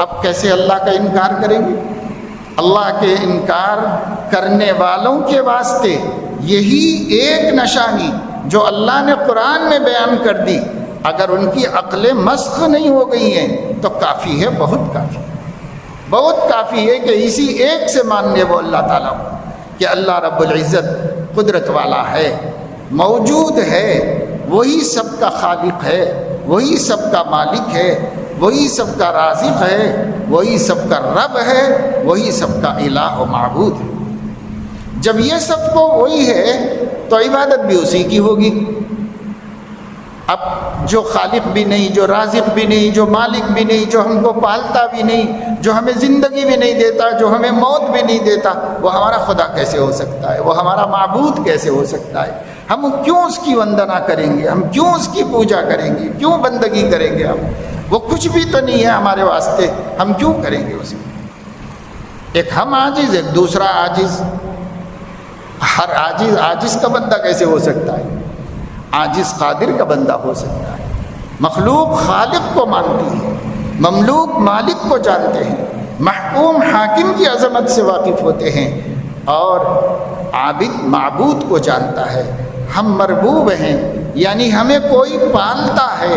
A: اب کیسے اللہ کا انکار کریں گے؟ اللہ کے انکار کرنے والوں کے واسطے یہی ایک نشانی جو اللہ نے قرآن میں بیان کر دی، اگر ان کی عقلیں مسخ نہیں ہو گئی ہیں تو کافی ہے، بہت کافی، بہت کافی ہے کہ اسی ایک سے ماننے وہ اللہ تعالیٰ کہ اللہ رب العزت قدرت والا ہے، موجود ہے، وہی سب کا خالق ہے، وہی سب کا مالک ہے، وہی سب کا رازق ہے، وہی سب کا رب ہے، وہی سب کا الہ و معبود ہے۔ جب یہ سب کو وہی ہے تو عبادت بھی اسی کی ہوگی۔ اب جو خالق بھی نہیں، جو رازق بھی نہیں، جو مالک بھی نہیں، جو ہم کو پالتا بھی نہیں، جو ہمیں زندگی بھی نہیں دیتا، جو ہمیں موت بھی نہیں دیتا، وہ ہمارا خدا کیسے ہو سکتا ہے؟ وہ ہمارا معبود کیسے ہو سکتا ہے؟ ہم کیوں اس کی وندنا کریں گے؟ ہم کیوں اس کی پوجا کریں گے؟ کیوں بندگی کریں گے ہم؟ وہ کچھ بھی تو نہیں ہے ہمارے واسطے، ہم کیوں کریں گے اسے؟ ایک ہم عاجز، ایک دوسرا عاجز۔ ہر عاجز کا بندہ کیسے ہو سکتا ہے؟ عاجز قادر کا بندہ ہو سکتا ہے۔ مخلوق خالق کو مانتی ہے، مملوک مالک کو جانتے ہیں، محکوم حاکم کی عظمت سے واقف ہوتے ہیں، اور عابد معبود کو جانتا ہے۔ ہم مربوب ہیں، یعنی ہمیں کوئی پالتا ہے۔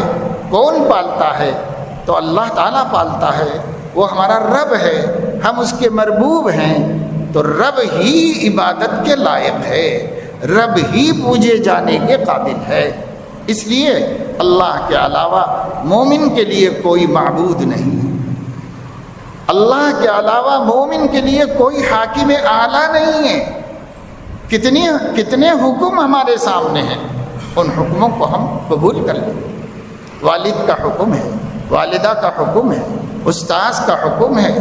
A: کون پالتا ہے؟ تو اللہ تعالیٰ پالتا ہے، وہ ہمارا رب ہے، ہم اس کے مربوب ہیں، تو رب ہی عبادت کے لائق ہے، رب ہی پوجے جانے کے قابل ہے۔ اس لیے اللہ کے علاوہ مومن کے لیے کوئی معبود نہیں، اللہ کے علاوہ مومن کے لیے کوئی حاکم اعلیٰ نہیں ہے۔ کتنے حکم ہمارے سامنے ہیں، ان حکموں کو ہم قبول کر لیں۔ والد کا حکم ہے، والدہ کا حکم ہے، استاذ کا حکم ہے،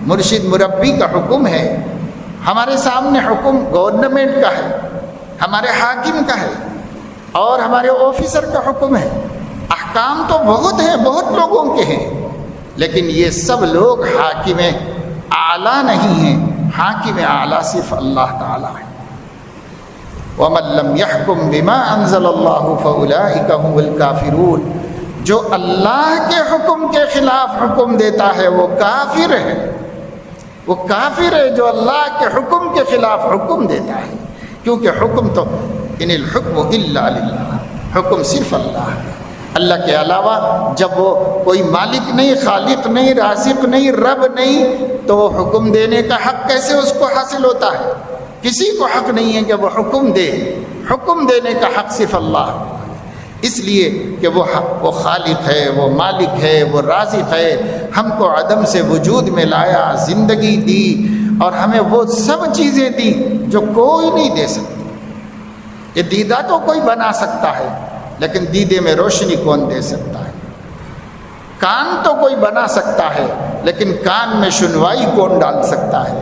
A: مرشد مربی کا حکم ہے، ہمارے سامنے حکم گورنمنٹ کا ہے، ہمارے حاکم کا ہے، اور ہمارے آفیسر کا حکم ہے۔ احکام تو بہت ہیں، بہت لوگوں کے ہیں، لیکن یہ سب لوگ حاکم اعلیٰ نہیں ہیں۔ حاکم اعلیٰ صرف اللہ تعالیٰ ہے۔ وَمَن لَّمْ يَحْكُم بِمَا أَنزَلَ اللَّهُ فَأُولَٰئِكَ هُمُ الْكَافِرُونَ، جو اللہ کے حکم کے خلاف حکم دیتا ہے وہ کافر ہے، وہ کافر ہے جو اللہ کے حکم کے خلاف حکم دیتا ہے، کیونکہ حکم تو ان الحکم الا للہ، حکم صرف اللہ ہے۔ اللہ کے علاوہ جب وہ کوئی مالک نہیں، خالق نہیں، رازق نہیں، رب نہیں، تو وہ حکم دینے کا حق کیسے اس کو حاصل ہوتا ہے؟ کسی کو حق نہیں ہے کہ وہ حکم دے، حکم دینے کا حق صرف اللہ ہے۔ اس لیے کہ وہ خالق ہے، وہ مالک ہے، وہ رازق ہے، ہم کو عدم سے وجود میں لایا، زندگی دی، اور ہمیں وہ سب چیزیں دی جو کوئی نہیں دے سکتا۔ یہ دیدہ تو کوئی بنا سکتا ہے، لیکن دیدے میں روشنی کون دے سکتا ہے؟ کان تو کوئی بنا سکتا ہے، لیکن کان میں سنوائی کون ڈال سکتا ہے؟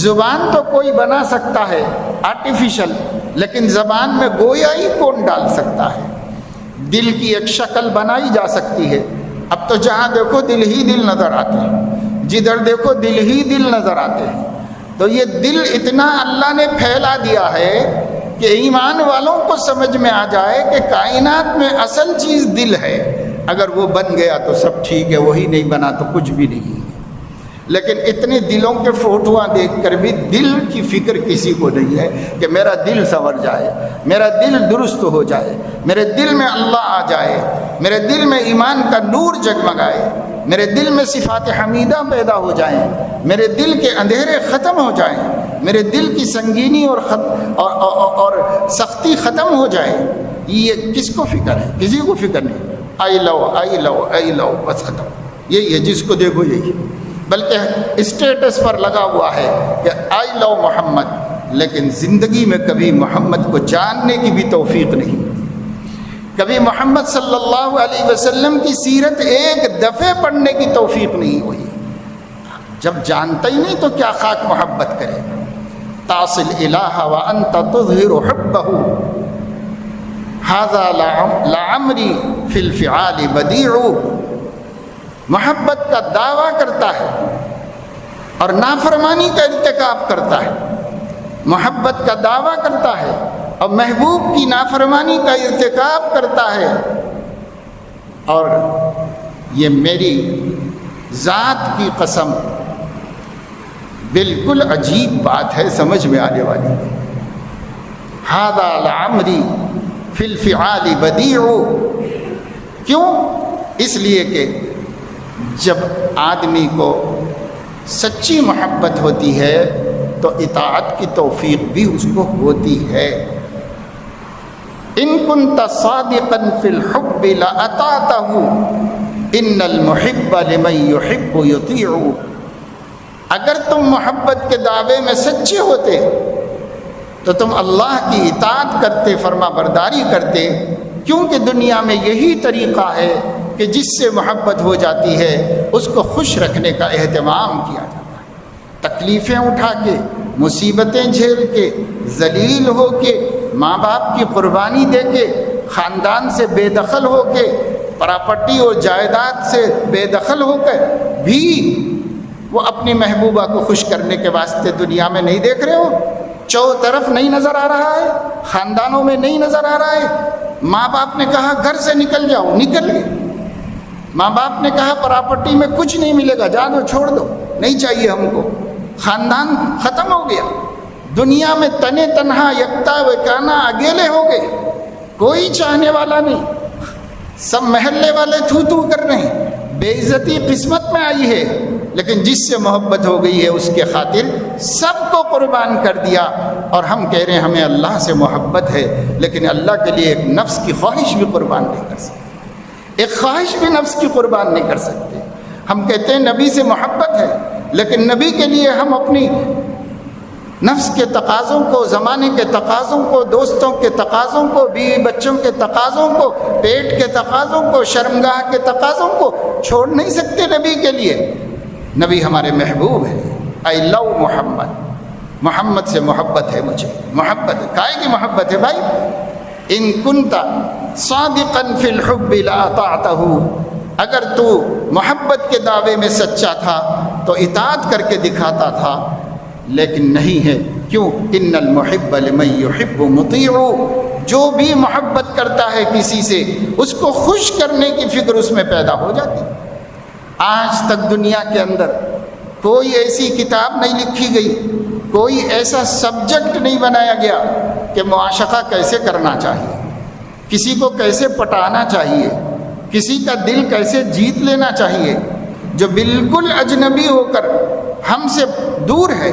A: زبان تو کوئی بنا سکتا ہے آرٹیفیشل، لیکن زبان میں گویائی کون ڈال سکتا ہے؟ دل کی ایک شکل بنائی جا سکتی ہے، اب تو جہاں دیکھو دل ہی دل نظر آتے ہیں، جدھر دیکھو دل ہی دل نظر آتے ہیں۔ تو یہ دل اتنا اللہ نے پھیلا دیا ہے کہ ایمان والوں کو سمجھ میں آ جائے کہ کائنات میں اصل چیز دل ہے۔ اگر وہ بن گیا تو سب ٹھیک ہے، وہی نہیں بنا تو کچھ بھی نہیں ہے۔ لیکن اتنے دلوں کے فوٹوਆਂ دیکھ کر بھی دل کی فکر کسی کو نہیں ہے کہ میرا دل سنور جائے، میرا دل درست ہو جائے، میرے دل میں اللہ آ جائے، میرے دل میں ایمان کا نور جگمگائے، میرے دل میں صفات حمیدہ پیدا ہو جائیں، میرے دل کے اندھیرے ختم ہو جائیں، میرے دل کی سنگینی اور سختی ختم ہو جائے۔ یہ کس کو فکر ہے؟ کسی کو فکر نہیں۔ آئی لو آئی لو آئی لو، بس ختم۔ یہی ہے، جس کو دیکھو یہی، بلکہ اسٹیٹس پر لگا ہوا ہے کہ آئی لو محمد، لیکن زندگی میں کبھی محمد کو جاننے کی بھی توفیق نہیں، کبھی محمد صلی اللہ علیہ وسلم کی سیرت ایک دفعے پڑھنے کی توفیق نہیں ہوئی۔ جب جانتا ہی نہیں تو کیا خاک محبت کرے گا؟ تاصل الہ وانت تظہر حبہ، ھذا لعمری فی الفعال بدیع، محبت کا دعویٰ کرتا ہے اور نافرمانی کا ارتکاب کرتا ہے، محبت کا دعویٰ کرتا ہے اور محبوب کی نافرمانی کا ارتکاب کرتا ہے، اور یہ میری ذات کی قسم بالکل عجیب بات ہے، سمجھ میں آنے والی۔ ھذا لعمری فی الفعال بدیع، کیوں؟ اس لیے کہ جب آدمی کو سچی محبت ہوتی ہے تو اطاعت کی توفیق بھی اس کو ہوتی ہے۔ ان کنت صادقا فی الحب لاطعتہ ان المحب لمن یحب یطیع، اگر تم محبت کے دعوے میں سچے ہوتے تو تم اللہ کی اطاعت کرتے، فرما برداری کرتے، کیونکہ دنیا میں یہی طریقہ ہے کہ جس سے محبت ہو جاتی ہے اس کو خوش رکھنے کا اہتمام کیا جاتا ہے، تکلیفیں اٹھا کے، مصیبتیں جھیل کے، ذلیل ہو کے، ماں باپ کی قربانی دے کے، خاندان سے بے دخل ہو کے، پراپرٹی اور جائیداد سے بے دخل ہو کر بھی وہ اپنی محبوبہ کو خوش کرنے کے واسطے دنیا میں نہیں دیکھ رہے ہو، چاروں طرف نہیں نظر آ رہا ہے، خاندانوں میں نہیں نظر آ رہا ہے۔ ماں باپ نے کہا گھر سے نکل جاؤ، نکل گئے۔ ماں باپ نے کہا پراپرٹی میں کچھ نہیں ملے گا، جا دو، چھوڑ دو، نہیں چاہیے ہم کو، خاندان ختم ہو گیا، دنیا میں تنے تنہا یکتا وکانا اکیلے ہو گئے، کوئی چاہنے والا نہیں، سب محلے والے تھو تھو کر رہے ہیں، بے عزتی قسمت میں آئی ہے، لیکن جس سے محبت ہو گئی ہے اس کے خاطر سب کو قربان کر دیا۔ اور ہم کہہ رہے ہیں ہمیں اللہ سے محبت ہے، لیکن اللہ کے لیے ایک نفس کی خواہش بھی قربان نہیں کر سکتے، ایک خواہش بھی نفس کی قربان نہیں کر سکتے۔ ہم کہتے ہیں نبی سے محبت ہے، لیکن نبی کے لیے ہم اپنی نفس کے تقاضوں کو، زمانے کے تقاضوں کو، دوستوں کے تقاضوں کو، بیوی بچوں کے تقاضوں کو، پیٹ کے تقاضوں کو، شرمگاہ کے تقاضوں کو چھوڑ نہیں سکتے نبی کے لیے۔ نبی ہمارے محبوب ہے، I love محمد، محمد سے محبت ہے مجھے، محبت ہے، کائے کی محبت ہے بھائی؟ ان کنت صادقا فی الحب لاطعتہ، اگر تو محبت کے دعوے میں سچا تھا تو اطاعت کر کے دکھاتا تھا، لیکن نہیں ہے۔ کیوں؟ ان المحب لمن یحب مطیع، جو بھی محبت کرتا ہے کسی سے اس کو خوش کرنے کی فکر اس میں پیدا ہو جاتی۔ آج تک دنیا کے اندر کوئی ایسی کتاب نہیں لکھی گئی، کوئی ایسا سبجیکٹ نہیں بنایا گیا کہ معاشقہ کیسے کرنا چاہیے، کسی کو کیسے پٹانا چاہیے، کسی کا دل کیسے جیت لینا چاہیے۔ جو بالکل اجنبی ہو کر ہم سے دور ہے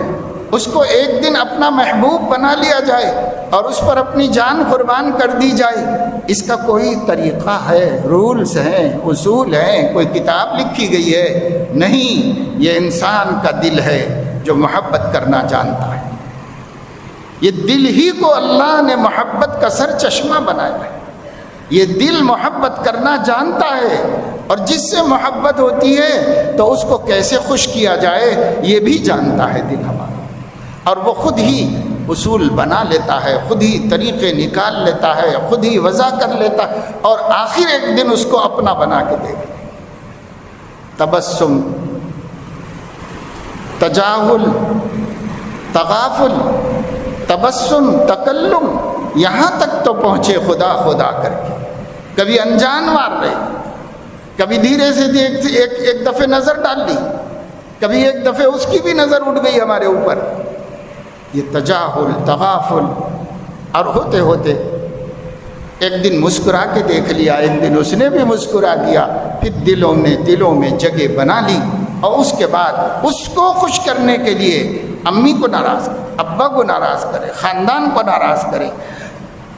A: اس کو ایک دن اپنا محبوب بنا لیا جائے اور اس پر اپنی جان قربان کر دی جائے، اس کا کوئی طریقہ ہے، رولز ہیں، اصول ہیں، کوئی کتاب لکھی گئی ہے؟ نہیں، یہ انسان کا دل ہے جو محبت کرنا جانتا ہے۔ یہ دل ہی کو اللہ نے محبت کا سر چشمہ بنایا ہے، یہ دل محبت کرنا جانتا ہے، اور جس سے محبت ہوتی ہے تو اس کو کیسے خوش کیا جائے یہ بھی جانتا ہے دل ہمارا، اور وہ خود ہی اصول بنا لیتا ہے، خود ہی طریقے نکال لیتا ہے، خود ہی وضع کر لیتا ہے، اور آخر ایک دن اس کو اپنا بنا کے دے گا۔ تبسم، تجاہل، تغافل، تبسم، تکلم، یہاں تک تو پہنچے خدا خدا کر کے، کبھی انجان مار رہے، کبھی دھیرے سے ایک دفعہ نظر ڈال لی، کبھی ایک دفعہ اس کی بھی نظر اٹھ گئی ہمارے اوپر، یہ تجاہل، تغافل، اور ہوتے ہوتے ایک دن مسکرا کے دیکھ لیا، ایک دن اس نے بھی مسکرا دیا، پھر دلوں میں جگہ بنا لی، اور اس کے بعد اس کو خوش کرنے کے لیے امی کو ناراض کرے، ابا کو ناراض کرے، خاندان کو ناراض کرے،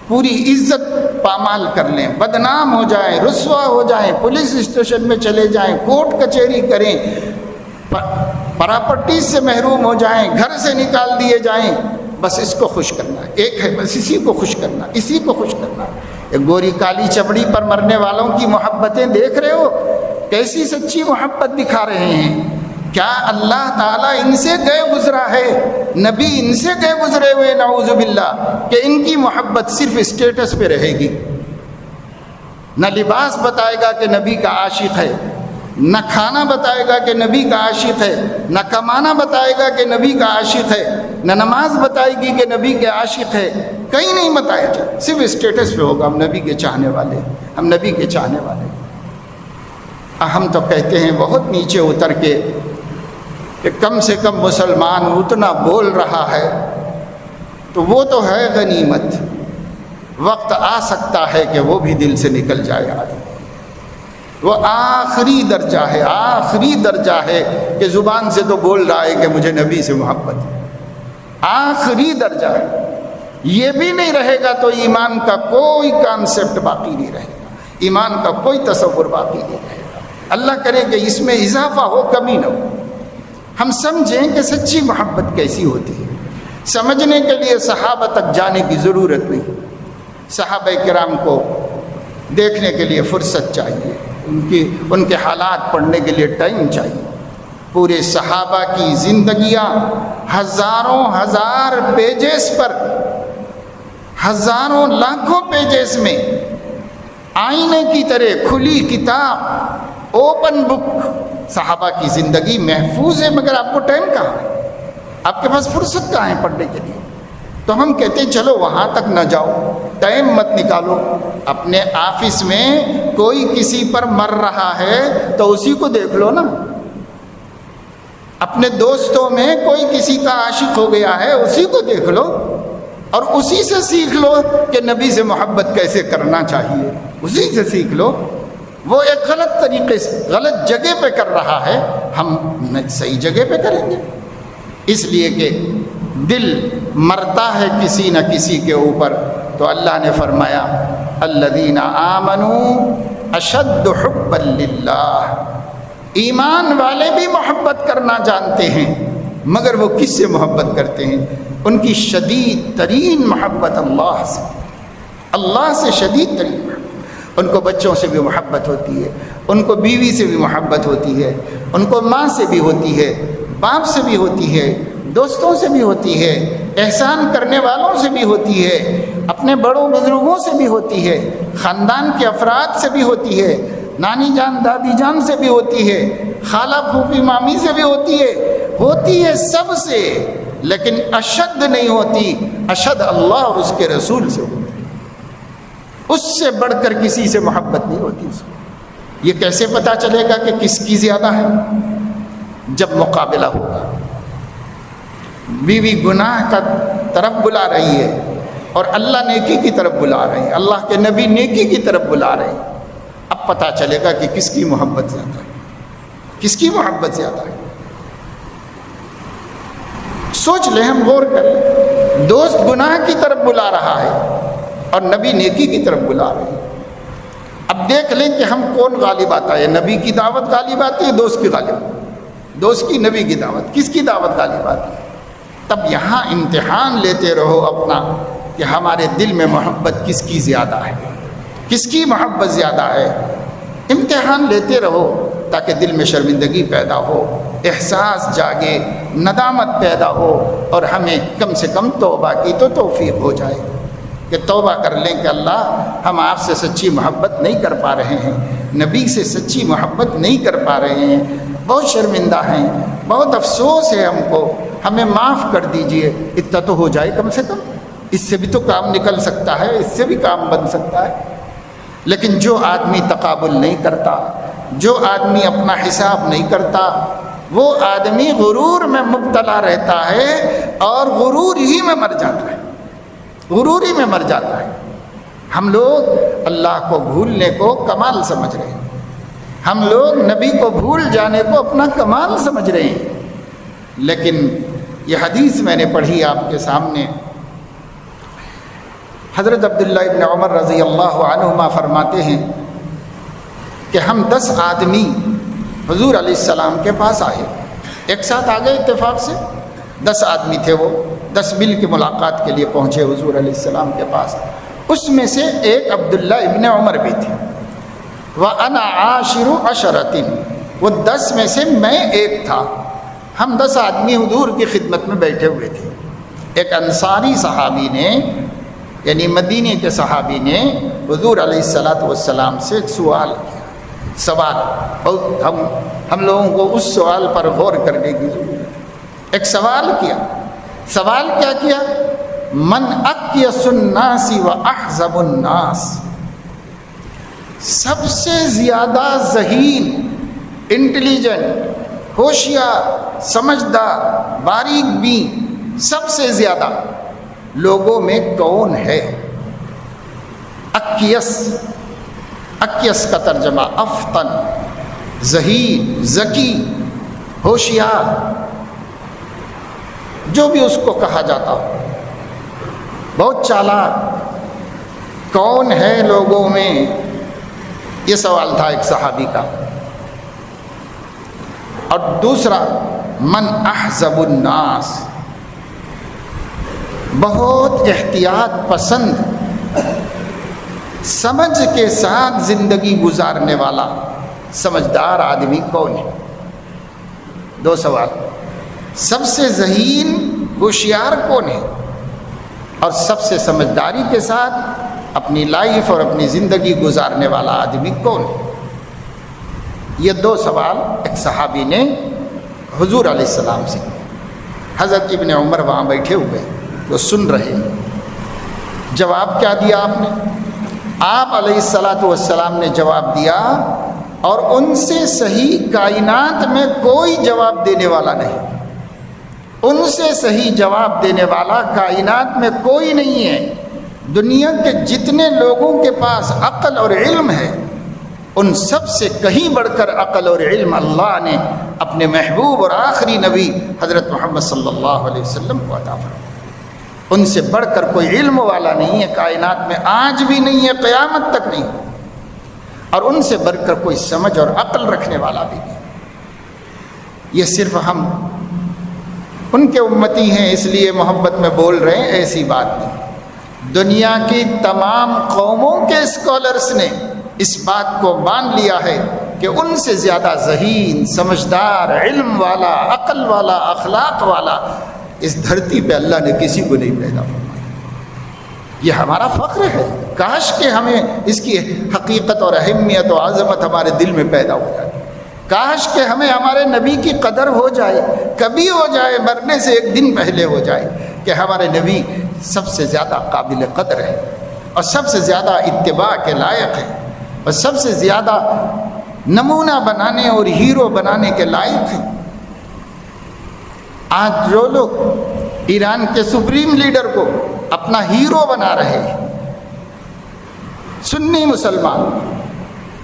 A: پوری عزت پامال کر لیں، بدنام ہو جائیں، رسوا ہو جائیں، پولیس اسٹیشن میں چلے جائیں، کورٹ کچہری کریں، پراپرٹیز سے محروم ہو جائیں، گھر سے نکال دیے جائیں، بس اس کو خوش کرنا ہے، ایک ہے بس اسی کو خوش کرنا، اسی کو خوش کرنا۔ ایک گوری کالی چمڑی پر مرنے والوں کی محبتیں دیکھ رہے ہو، کیسی سچی محبت دکھا رہے ہیں۔ کیا اللہ تعالیٰ ان سے گئے گزرا ہے، نبی ان سے گئے گزرے ہوئے نعوذ باللہ، کہ ان کی محبت صرف اسٹیٹس پہ رہے گی؟ نہ لباس بتائے گا کہ نبی کا عاشق ہے، نہ کھانا بتائے گا کہ نبی کا عاشق ہے، نہ کمانا بتائے گا کہ نبی کا عاشق ہے، نہ نماز بتائے گی کہ نبی کے عاشق ہے، کہیں نہیں بتایا جائے، صرف اسٹیٹس پہ ہوگا ہم نبی کے چاہنے والے، ہم نبی کے چاہنے والے۔ ہم تو کہتے ہیں بہت نیچے اتر کے کہ کم سے کم مسلمان اتنا بول رہا ہے تو وہ تو ہے غنیمت، وقت آ سکتا ہے کہ وہ بھی دل سے نکل جائے آدمی۔ وہ آخری درجہ ہے، آخری درجہ ہے کہ زبان سے تو بول رہا ہے کہ مجھے نبی سے محبت ہے، آخری درجہ ہے۔ یہ بھی نہیں رہے گا تو ایمان کا کوئی کانسیپٹ باقی نہیں رہے گا، ایمان کا کوئی تصور باقی نہیں رہے گا۔ اللہ کرے کہ اس میں اضافہ ہو، کمی نہ ہو۔ ہم سمجھیں کہ سچی محبت کیسی ہوتی ہے۔ سمجھنے کے لیے صحابہ تک جانے کی ضرورت نہیں، صحابہ کرام کو دیکھنے کے لیے فرصت چاہیے، ان کے حالات پڑھنے کے لیے ٹائم چاہیے۔ پورے صحابہ کی زندگیاں ہزاروں ہزار پیجز پر، ہزاروں لاکھوں پیجز میں آئینے کی طرح کھلی کتاب، اوپن بک، صحابہ کی زندگی محفوظ ہے، مگر آپ کو ٹائم کہاں ہے؟ آپ کے پاس فرصت کہاں ہے پڑھنے کے لیے؟ تو ہم کہتے ہیں چلو وہاں تک نہ جاؤ، ٹائم مت نکالو۔ اپنے آفس میں کوئی کسی پر مر رہا ہے تو اسی کو دیکھ لو نا، اپنے دوستوں میں کوئی کسی کا عاشق ہو گیا ہے اسی کو دیکھ لو، اور اسی سے سیکھ لو کہ نبی سے محبت کیسے کرنا چاہیے، اسی سے سیکھ لو۔ وہ ایک غلط طریقے سے غلط جگہ پہ کر رہا ہے، ہم صحیح جگہ پہ کریں گے، اس لیے کہ دل مرتا ہے کسی نہ کسی کے اوپر۔ تو اللہ نے فرمایا الذین آمنوا اشد حبا للہ، ایمان والے بھی محبت کرنا جانتے ہیں، مگر وہ کس سے محبت کرتے ہیں؟ ان کی شدید ترین محبت اللہ سے، اللہ سے شدید ترین محبت۔ ان کو بچوں سے بھی محبت ہوتی ہے، ان کو بیوی سے بھی محبت ہوتی ہے، ان کو ماں سے بھی ہوتی ہے، باپ سے بھی ہوتی ہے، دوستوں سے بھی ہوتی ہے، احسان کرنے والوں سے بھی ہوتی ہے، اپنے بڑوں بزرگوں سے بھی ہوتی ہے، خاندان کے افراد سے بھی ہوتی ہے، نانی جان دادی جان سے بھی ہوتی ہے، خالہ پھوپھی مامی سے بھی ہوتی ہے سب سے، لیکن اشد نہیں ہوتی، اشد اللہ اور اس کے رسول سے ہوتی ہے۔ اس سے بڑھ کر کسی سے محبت نہیں ہوتی اس کو۔ یہ کیسے پتہ چلے گا کہ کس کی زیادہ ہے؟ جب مقابلہ ہوگا، بیوی گناہ کا طرف بلا رہی ہے اور اللہ نیکی کی طرف بلا رہے ہیں، اللہ کے نبی نیکی کی طرف بلا رہے ہیں، اب پتہ چلے گا کہ کس کی محبت زیادہ ہے، کس کی محبت زیادہ ہے۔ سوچ لیں، ہم غور کر لیں، دوست گناہ کی طرف بلا رہا ہے اور نبی نیکی کی طرف بلا رہے ہیں۔ اب دیکھ لیں کہ ہم کون غالب آتا ہے، نبی کی دعوت غالب آتی ہے، دوست کی غالب، دوست کی نبی کی دعوت، کس کی دعوت غالب آتی ہے؟ تب یہاں امتحان لیتے رہو اپنا کہ ہمارے دل میں محبت کس کی زیادہ ہے، کس کی محبت زیادہ ہے۔ امتحان لیتے رہو تاکہ دل میں شرمندگی پیدا ہو، احساس جاگے، ندامت پیدا ہو، اور ہمیں کم سے کم توبہ کی تو توفیق ہو جائے کہ توبہ کر لیں کہ اللہ ہم آپ سے سچی محبت نہیں کر پا رہے ہیں، نبی سے سچی محبت نہیں کر پا رہے ہیں، بہت شرمندہ ہیں، بہت افسوس ہے ہم کو، ہمیں معاف کر دیجئے۔ اتنا تو ہو جائے کم سے کم، اس سے بھی تو کام نکل سکتا ہے، اس سے بھی کام بن سکتا ہے۔ لیکن جو آدمی تقابل نہیں کرتا، جو آدمی اپنا حساب نہیں کرتا، وہ آدمی غرور میں مبتلا رہتا ہے اور غرور ہی میں مر جاتا ہے، غرور ہی میں مر جاتا ہے۔ ہم لوگ اللہ کو بھولنے کو کمال سمجھ رہے ہیں، ہم لوگ نبی کو بھول جانے کو اپنا کمال سمجھ رہے ہیں، لیکن یہ حدیث میں نے پڑھی آپ کے سامنے، حضرت عبداللہ ابن عمر رضی اللہ عنہما فرماتے ہیں کہ ہم 10 آدمی حضور علیہ السلام کے پاس آئے، ایک ساتھ آ گئے اتفاق سے، 10 آدمی تھے، وہ 10 مل کے ملاقات کے لیے پہنچے حضور علیہ السلام کے پاس۔ اس میں سے ایک عبداللہ ابن عمر بھی تھے، وَأَنَا عَاشِرُ عَشَرَةٍ، وہ 10 میں سے میں ایک تھا۔ ہم 10 آدمی حضور کی خدمت میں بیٹھے ہوئے تھے۔ ایک انصاری صحابی نے یعنی مدینے کے صحابی نے حضور علیہ الصلاۃ والسلام سے ایک سوال کیا. سوال بہت ہم لوگوں کو اس سوال پر غور کرنے کی ضرورت ہے. ایک سوال کیا. سوال کیا کیا؟ من اکیس الناس و احزب الناس، سب سے زیادہ ذہین، انٹیلیجنٹ، ہوشیار، سمجھدار، باریک بین، سب سے زیادہ لوگوں میں کون ہے؟ اکیس، اکیس کا ترجمہ افطن، ذہین، ذکی، ہوشیار، جو بھی اس کو کہا جاتا ہو، بہت چالاک، کون ہے لوگوں میں؟ یہ سوال تھا ایک صحابی کا. اور دوسرا من احزب الناس، بہت احتیاط پسند، سمجھ کے ساتھ زندگی گزارنے والا سمجھدار آدمی کون ہے؟ دو سوال. سب سے ذہین ہوشیار کون ہے، اور سب سے سمجھداری کے ساتھ اپنی لائف اور اپنی زندگی گزارنے والا آدمی کون ہے؟ یہ دو سوال ایک صحابی نے حضور علیہ السلام سے. حضرت ابن عمر وہاں بیٹھے ہوئے وہ سن رہے. جواب کیا دیا آپ نے؟ آپ علیہ الصلاۃ والسلام نے جواب دیا، اور ان سے صحیح کائنات میں کوئی جواب دینے والا نہیں. ان سے صحیح جواب دینے والا کائنات میں کوئی نہیں ہے. دنیا کے جتنے لوگوں کے پاس عقل اور علم ہے، ان سب سے کہیں بڑھ کر عقل اور علم اللہ نے اپنے محبوب اور آخری نبی حضرت محمد صلی اللہ علیہ وسلم کو عطا فرمایا. ان سے بڑھ کر کوئی علم والا نہیں ہے کائنات میں، آج بھی نہیں ہے، قیامت تک نہیں، اور ان سے بڑھ کر کوئی سمجھ اور عقل رکھنے والا بھی نہیں. یہ صرف ہم ان کے امتی ہیں اس لیے محبت میں بول رہے ہیں، ایسی بات نہیں. دنیا کی تمام قوموں کے اسکالرس نے اس بات کو مان لیا ہے کہ ان سے زیادہ ذہین، سمجھدار، علم والا، عقل والا، اخلاق والا اس دھرتی پہ اللہ نے کسی کو نہیں پیدا فرمایا. یہ ہمارا فخر ہے. کاش کہ ہمیں اس کی حقیقت اور اہمیت و عظمت ہمارے دل میں پیدا ہو جائے. کاش کہ ہمیں ہمارے نبی کی قدر ہو جائے، کبھی ہو جائے، مرنے سے ایک دن پہلے ہو جائے، کہ ہمارے نبی سب سے زیادہ قابل قدر ہے، اور سب سے زیادہ اتباع کے لائق ہے، اور سب سے زیادہ نمونہ بنانے اور ہیرو بنانے کے لائق ہیں. آج جو لوگ ایران کے سپریم لیڈر کو اپنا ہیرو بنا رہے ہیں، سنی مسلمان،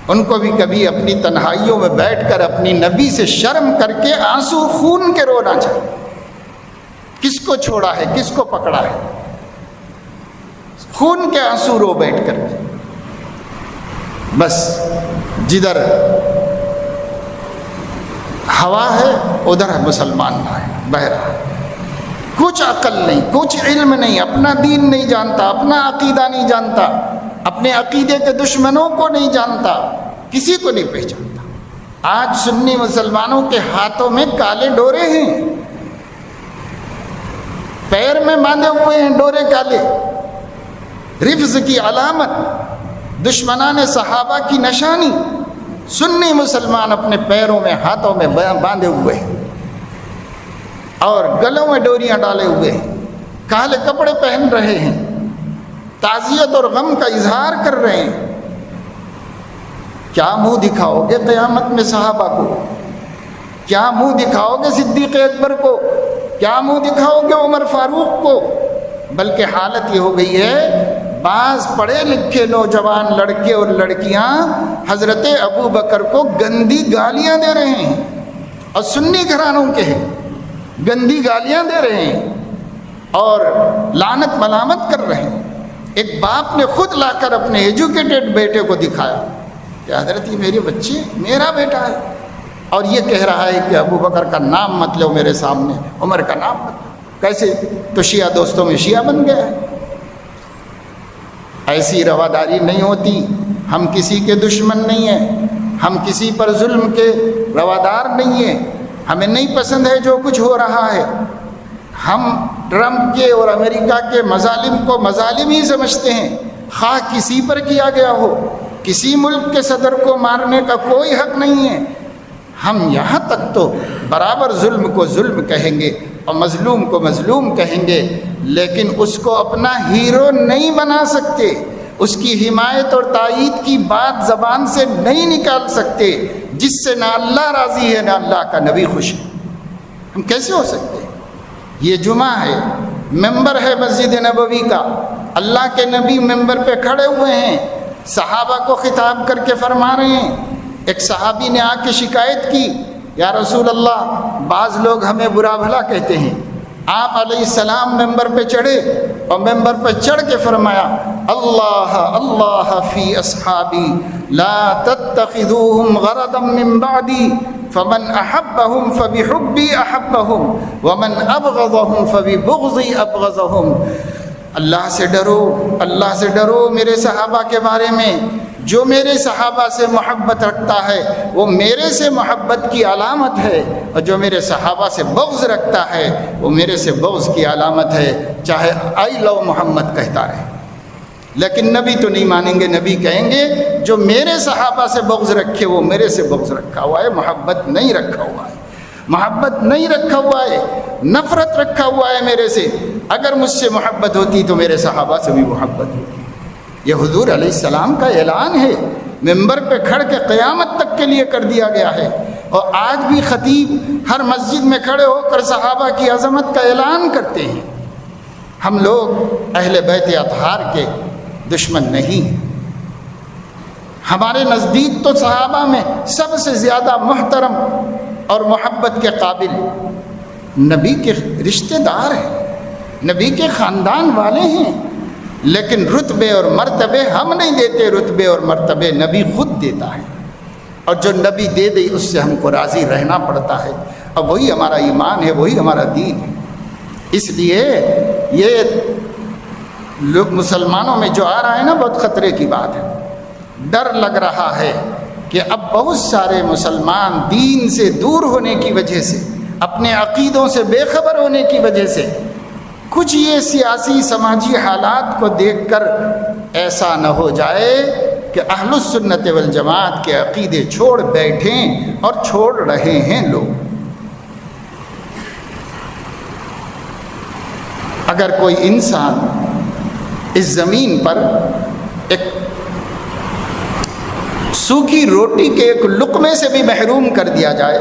A: ان کو بھی کبھی اپنی تنہائیوں میں بیٹھ کر اپنی نبی سے شرم کر کے آنسو خون کے رونا چاہیے. کس کو چھوڑا ہے، کس کو پکڑا ہے؟ خون کے آنسو رو بیٹھ کر کے. بس جدھر ہوا ہے ادھر مسلمان بہ رہا ہے. کچھ عقل نہیں، کچھ علم نہیں، اپنا دین نہیں جانتا، اپنا عقیدہ نہیں جانتا، اپنے عقیدے کے دشمنوں کو نہیں جانتا، کسی کو نہیں پہچانتا. آج سنی مسلمانوں کے ہاتھوں میں کالے ڈورے ہیں، پیر میں باندھے ہوئے ہیں ڈورے کالے، رفض کی علامت، دشمنان صحابہ کی نشانی. سنی مسلمان اپنے پیروں میں، ہاتھوں میں باندھے ہوئے ہیں، اور گلوں میں ڈوریاں ڈالے ہوئے ہیں، کالے کپڑے پہن رہے ہیں، تعزیت اور غم کا اظہار کر رہے ہیں. کیا منہ دکھاؤ گے قیامت میں صحابہ کو؟ کیا منہ دکھاؤ گے صدیق اکبر کو؟ کیا منہ دکھاؤ گے عمر فاروق کو؟ بلکہ حالت یہ ہو گئی ہے، بعض پڑھے لکھے نوجوان لڑکے اور لڑکیاں حضرت ابو بکر کو گندی گالیاں دے رہے ہیں، اور سنی گھرانوں کے ہیں، گندی گالیاں دے رہے ہیں اور لعنت ملامت کر رہے ہیں. ایک باپ نے خود لا کر اپنے ایجوکیٹڈ بیٹے کو دکھایا کہ حضرت یہ میرے بچے، میرا بیٹا ہے، اور یہ کہہ رہا ہے کہ ابو بکر کا نام مت لو میرے سامنے، عمر کا نام مت لو. کیسے؟ تو شیعہ دوستوں میں شیعہ بن گیا ہے. ایسی رواداری نہیں ہوتی. ہم کسی کے دشمن نہیں ہیں، ہم کسی پر ظلم کے روادار نہیں ہیں. ہمیں نہیں پسند ہے جو کچھ ہو رہا ہے. ہم ٹرمپ کے اور امریکہ کے مظالم کو مظالم ہی سمجھتے ہیں، خواہ کسی پر کیا گیا ہو، کسی ملک کے صدر کو مارنے کا کوئی حق نہیں ہے۔ ہم یہاں تک تو برابر ظلم کو ظلم کہیں گے اور مظلوم کو مظلوم کہیں گے، لیکن اس کو اپنا ہیرو نہیں بنا سکتے، اس کی حمایت اور تائید کی بات زبان سے نہیں نکال سکتے جس سے نہ اللہ راضی ہے نہ اللہ کا نبی خوش ہے۔ ہم کیسے ہو سکتے؟ یہ جمعہ ہے، ممبر ہے مسجد نبوی کا، اللہ کے نبی ممبر پہ کھڑے ہوئے ہیں، صحابہ کو خطاب کر کے فرما رہے ہیں۔ ایک صحابی نے آ کے شکایت کی، یا رسول اللہ بعض لوگ ہمیں برا بھلا کہتے ہیں۔ آپ علیہ السلام ممبر پہ چڑھے اور ممبر پہ چڑھ کے فرمایا، اللہ اللہ فی اصحابی لا تتخذوهم غرضا من بعدی فمن احبهم فبحبی احبهم ومن ابغضهم فببغضی ابغضهم۔ اللہ سے ڈرو، اللہ سے ڈرو میرے صحابہ کے بارے میں، جو میرے صحابہ سے محبت رکھتا ہے وہ میرے سے محبت کی علامت ہے، اور جو میرے صحابہ سے بغض رکھتا ہے وہ میرے سے بغض کی علامت ہے، چاہے آئی لو محمد کہتا رہے۔ لیکن نبی تو نہیں مانیں گے، نبی کہیں گے جو میرے صحابہ سے بغض رکھے وہ میرے سے بغض رکھا ہوا ہے، محبت نہیں رکھا ہوا ہے، محبت نہیں رکھا ہوا ہے، نفرت رکھا ہوا ہے میرے سے۔ اگر مجھ سے محبت ہوتی تو میرے صحابہ سے بھی محبت ہوتی۔ یہ حضور علیہ السلام کا اعلان ہے، ممبر پہ کھڑ کے قیامت تک کے لیے کر دیا گیا ہے، اور آج بھی خطیب ہر مسجد میں کھڑے ہو کر صحابہ کی عظمت کا اعلان کرتے ہیں۔ ہم لوگ اہل بیت اطہار کے دشمن نہیں ہیں، ہمارے نزدیک تو صحابہ میں سب سے زیادہ محترم اور محبت کے قابل نبی کے رشتہ دار ہیں، نبی کے خاندان والے ہیں، لیکن رتبے اور مرتبے ہم نہیں دیتے، رتبے اور مرتبے نبی خود دیتا ہے، اور جو نبی دے دے اس سے ہم کو راضی رہنا پڑتا ہے، اور وہی ہمارا ایمان ہے، وہی ہمارا دین ہے۔ اس لیے یہ لوگ مسلمانوں میں جو آ رہا ہے نا، بہت خطرے کی بات ہے۔ ڈر لگ رہا ہے کہ اب بہت سارے مسلمان دین سے دور ہونے کی وجہ سے، اپنے عقیدوں سے بے خبر ہونے کی وجہ سے، کچھ یہ سیاسی سماجی حالات کو دیکھ کر ایسا نہ ہو جائے کہ اہل السنت والجماعت کے عقیدے چھوڑ بیٹھیں، اور چھوڑ رہے ہیں لوگ۔ اگر کوئی انسان اس زمین پر ایک سوکھی روٹی کے ایک لقمے سے بھی محروم کر دیا جائے،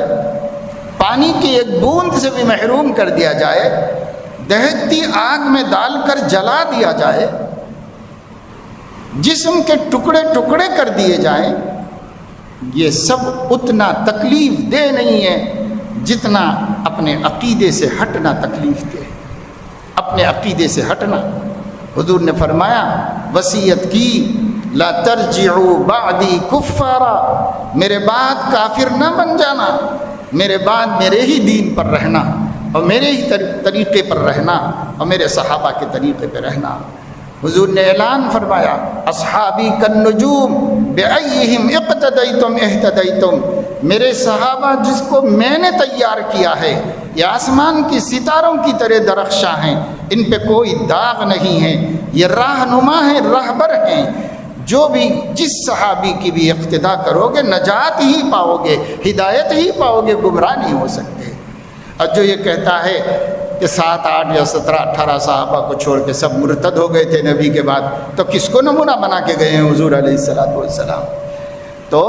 A: پانی کی ایک بوند سے بھی محروم کر دیا جائے، دہکتی آگ میں ڈال کر جلا دیا جائے، جسم کے ٹکڑے ٹکڑے کر دیے جائیں، یہ سب اتنا تکلیف دہ نہیں ہے جتنا اپنے عقیدے سے ہٹنا تکلیف دہ، اپنے عقیدے سے ہٹنا۔ حضور نے فرمایا، وصیت کی، لا ترجعوا بعدی کفارا، میرے بعد کافر نہ بن جانا، میرے بعد میرے ہی دین پر رہنا، اور میرے ہی طریقے پر رہنا، اور میرے صحابہ کے طریقے پہ رہنا۔ حضور نے اعلان فرمایا، اصحابی کالنجوم بأیہم اقتدیتم اہتدیتم، میرے صحابہ جس کو میں نے تیار کیا ہے، یہ آسمان کی ستاروں کی طرح درخشاں ہیں، ان پہ کوئی داغ نہیں ہے، یہ رہنما ہیں، رہبر ہیں، جو بھی جس صحابی کی بھی اقتداء کرو گے نجات ہی پاؤ گے، ہدایت ہی پاؤ گے، گمراہ نہیں ہو سکتے۔ اور جو یہ کہتا ہے کہ 7، 8 یا 17، 18 صحابہ کو چھوڑ کے سب مرتد ہو گئے تھے نبی کے بعد، تو کس کو نمونہ بنا کے گئے ہیں حضور علیہ السلام؟ تو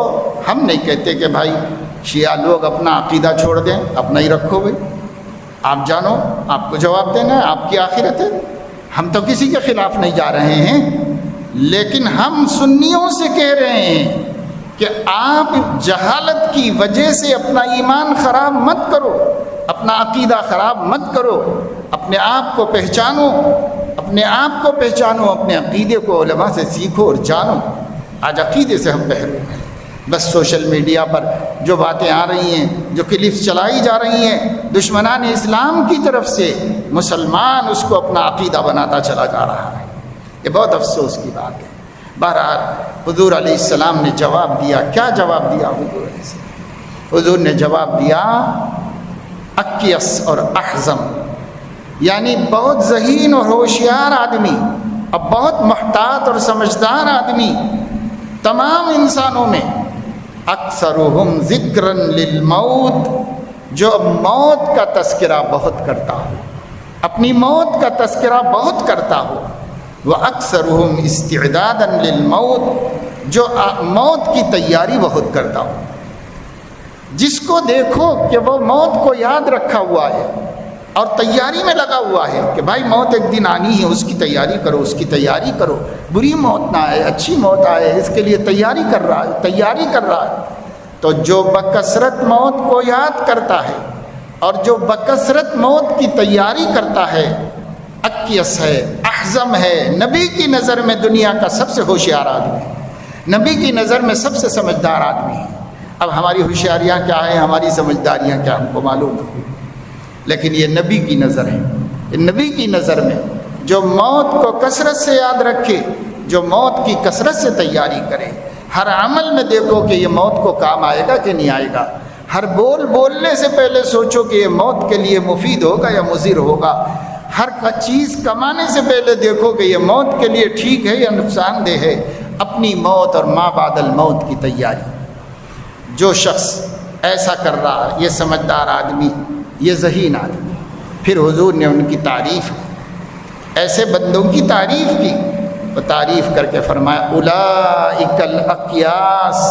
A: ہم نہیں کہتے کہ بھائی شیعہ لوگ اپنا عقیدہ چھوڑ دیں، اپنا ہی رکھو بھائی، آپ جانو، آپ کو جواب دینا ہے، آپ کی آخرت ہے۔ ہم تو کسی کے خلاف نہیں جا رہے ہیں، لیکن ہم سنیوں سے کہہ رہے ہیں کہ آپ جہالت کی وجہ سے اپنا ایمان خراب مت کرو، اپنا عقیدہ خراب مت کرو، اپنے آپ کو پہچانو، اپنے آپ کو پہچانو، اپنے عقیدے کو علماء سے سیکھو اور جانو۔ آج عقیدے سے ہم محروم ہیں، بس سوشل میڈیا پر جو باتیں آ رہی ہیں، جو کلپس چلائی جا رہی ہیں دشمنان اسلام کی طرف سے، مسلمان اس کو اپنا عقیدہ بناتا چلا جا رہا ہے۔ یہ بہت افسوس کی بات ہے۔ بہرحال حضور علیہ السلام نے جواب دیا، کیا جواب دیا حضور علیہ السلام؟ حضور نے جواب دیا، اکیس اور احزم، یعنی بہت ذہین اور ہوشیار آدمی، اب بہت محتاط اور سمجھدار آدمی تمام انسانوں میں اکثرہم ذکرا للموت، جو موت کا تذکرہ بہت کرتا ہو، اپنی موت کا تذکرہ بہت کرتا ہو، وَأَكْثَرُهُمْ اسْتِعْدَادًا لِلْمَوْتِ، جو موت کی تیاری بہت کرتا ہو، جس کو دیکھو کہ وہ موت کو یاد رکھا ہوا ہے اور تیاری میں لگا ہوا ہے کہ بھائی موت ایک دن آنی ہے، اس کی تیاری کرو، اس کی تیاری کرو، بری موت نہ آئے، اچھی موت آئے، اس کے لیے تیاری کر رہا ہے۔ تو جو بکثرت موت کو یاد کرتا ہے اور جو بکثرت موت کی تیاری کرتا ہے، اکیس ہے، احزم ہے، نبی کی نظر میں دنیا کا سب سے ہوشیار آدمی ہے، نبی کی نظر میں سب سے سمجھدار آدمی ہے۔ اب ہماری ہوشیاریاں کیا ہیں، ہماری سمجھداریاں کیا، ہم کو معلوم ہے، لیکن یہ نبی کی نظر ہے۔ نبی کی نظر میں جو موت کو کثرت سے یاد رکھے، جو موت کی کثرت سے تیاری کرے، ہر عمل میں دیکھو کہ یہ موت کو کام آئے گا کہ نہیں آئے گا، ہر بولنے سے پہلے سوچو کہ یہ موت کے لیے مفید ہوگا یا مضر ہوگا، ہر چیز کمانے سے پہلے دیکھو کہ یہ موت کے لیے ٹھیک ہے یا نقصان دہ ہے۔ اپنی موت اور ما بعد الموت کی تیاری، جو شخص ایسا کر رہا ہے، یہ سمجھدار آدمی، یہ ذہین آدمی۔ پھر حضور نے ان کی تعریف، ایسے بندوں کی تعریف کی، وہ تعریف کر کے فرمایا اولئک الاقیاس،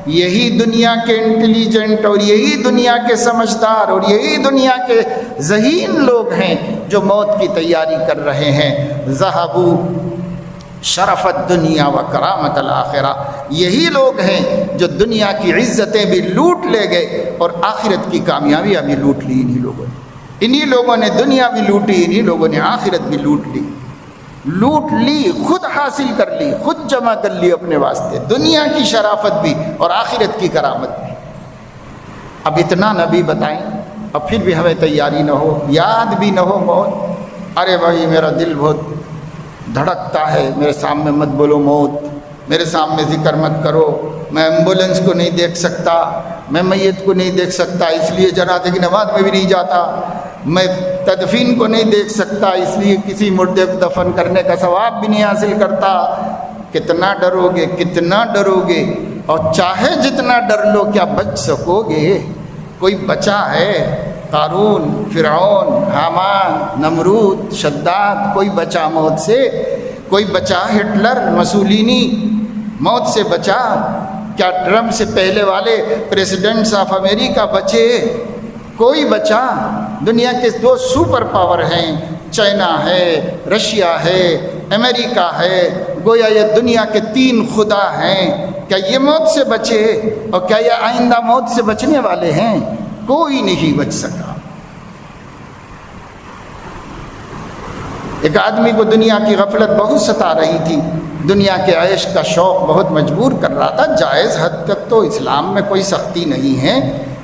A: یہی دنیا کے انٹیلیجنٹ اور یہی دنیا کے سمجھدار اور یہی دنیا کے ذہین لوگ ہیں جو موت کی تیاری کر رہے ہیں۔ ذہبوا شرف الدنیا و کرامت الآخرہ، یہی لوگ ہیں جو دنیا کی عزتیں بھی لوٹ لے گئے اور آخرت کی کامیابیاں بھی لوٹ لی۔ انہی لوگوں نے دنیا بھی لوٹی، انہی لوگوں نے آخرت بھی لوٹ لی، خود حاصل کر لی، خود جمع کر لی اپنے واسطے، دنیا کی شرافت بھی اور آخرت کی کرامت بھی۔ اب اتنا نبی بتائیں اور پھر بھی ہمیں تیاری نہ ہو، یاد بھی نہ ہو موت۔ ارے بھائی میرا دل بہت دھڑکتا ہے، میرے سامنے مت بولو موت، میرے سامنے ذکر مت کرو، میں ایمبولینس کو نہیں دیکھ سکتا، میں میت کو نہیں دیکھ سکتا، اس لیے جنازے کی نماز میں بھی نہیں جاتا، میں تدفین کو نہیں دیکھ سکتا، اس لیے کسی مردے کو دفن کرنے کا ثواب بھی نہیں حاصل کرتا۔ کتنا ڈرو گے، کتنا ڈرو گے، اور چاہے جتنا ڈر لو کیا بچ سکو گے؟ کوئی بچا ہے؟ قارون، فرعون، حامان، نمرود، شداد، کوئی بچا موت سے؟ کوئی بچا ہٹلر، مسولینی موت سے بچا؟ کیا ٹرمپ سے پہلے والے پریزیڈنٹس آف امریکہ بچے؟ کوئی بچا؟ دنیا کے دو سپر پاور ہیں، چائنا ہے، رشیا ہے، امریکہ ہے، گویا یہ دنیا کے تین خدا ہیں، کیا یہ موت سے بچے؟ اور کیا یہ آئندہ موت سے بچنے والے ہیں؟ کوئی نہیں بچ سکا۔ ایک آدمی کو دنیا کی غفلت بہت ستا رہی تھی، دنیا کے عیش کا شوق بہت مجبور کر رہا تھا۔ جائز حد تک تو اسلام میں کوئی سختی نہیں ہے،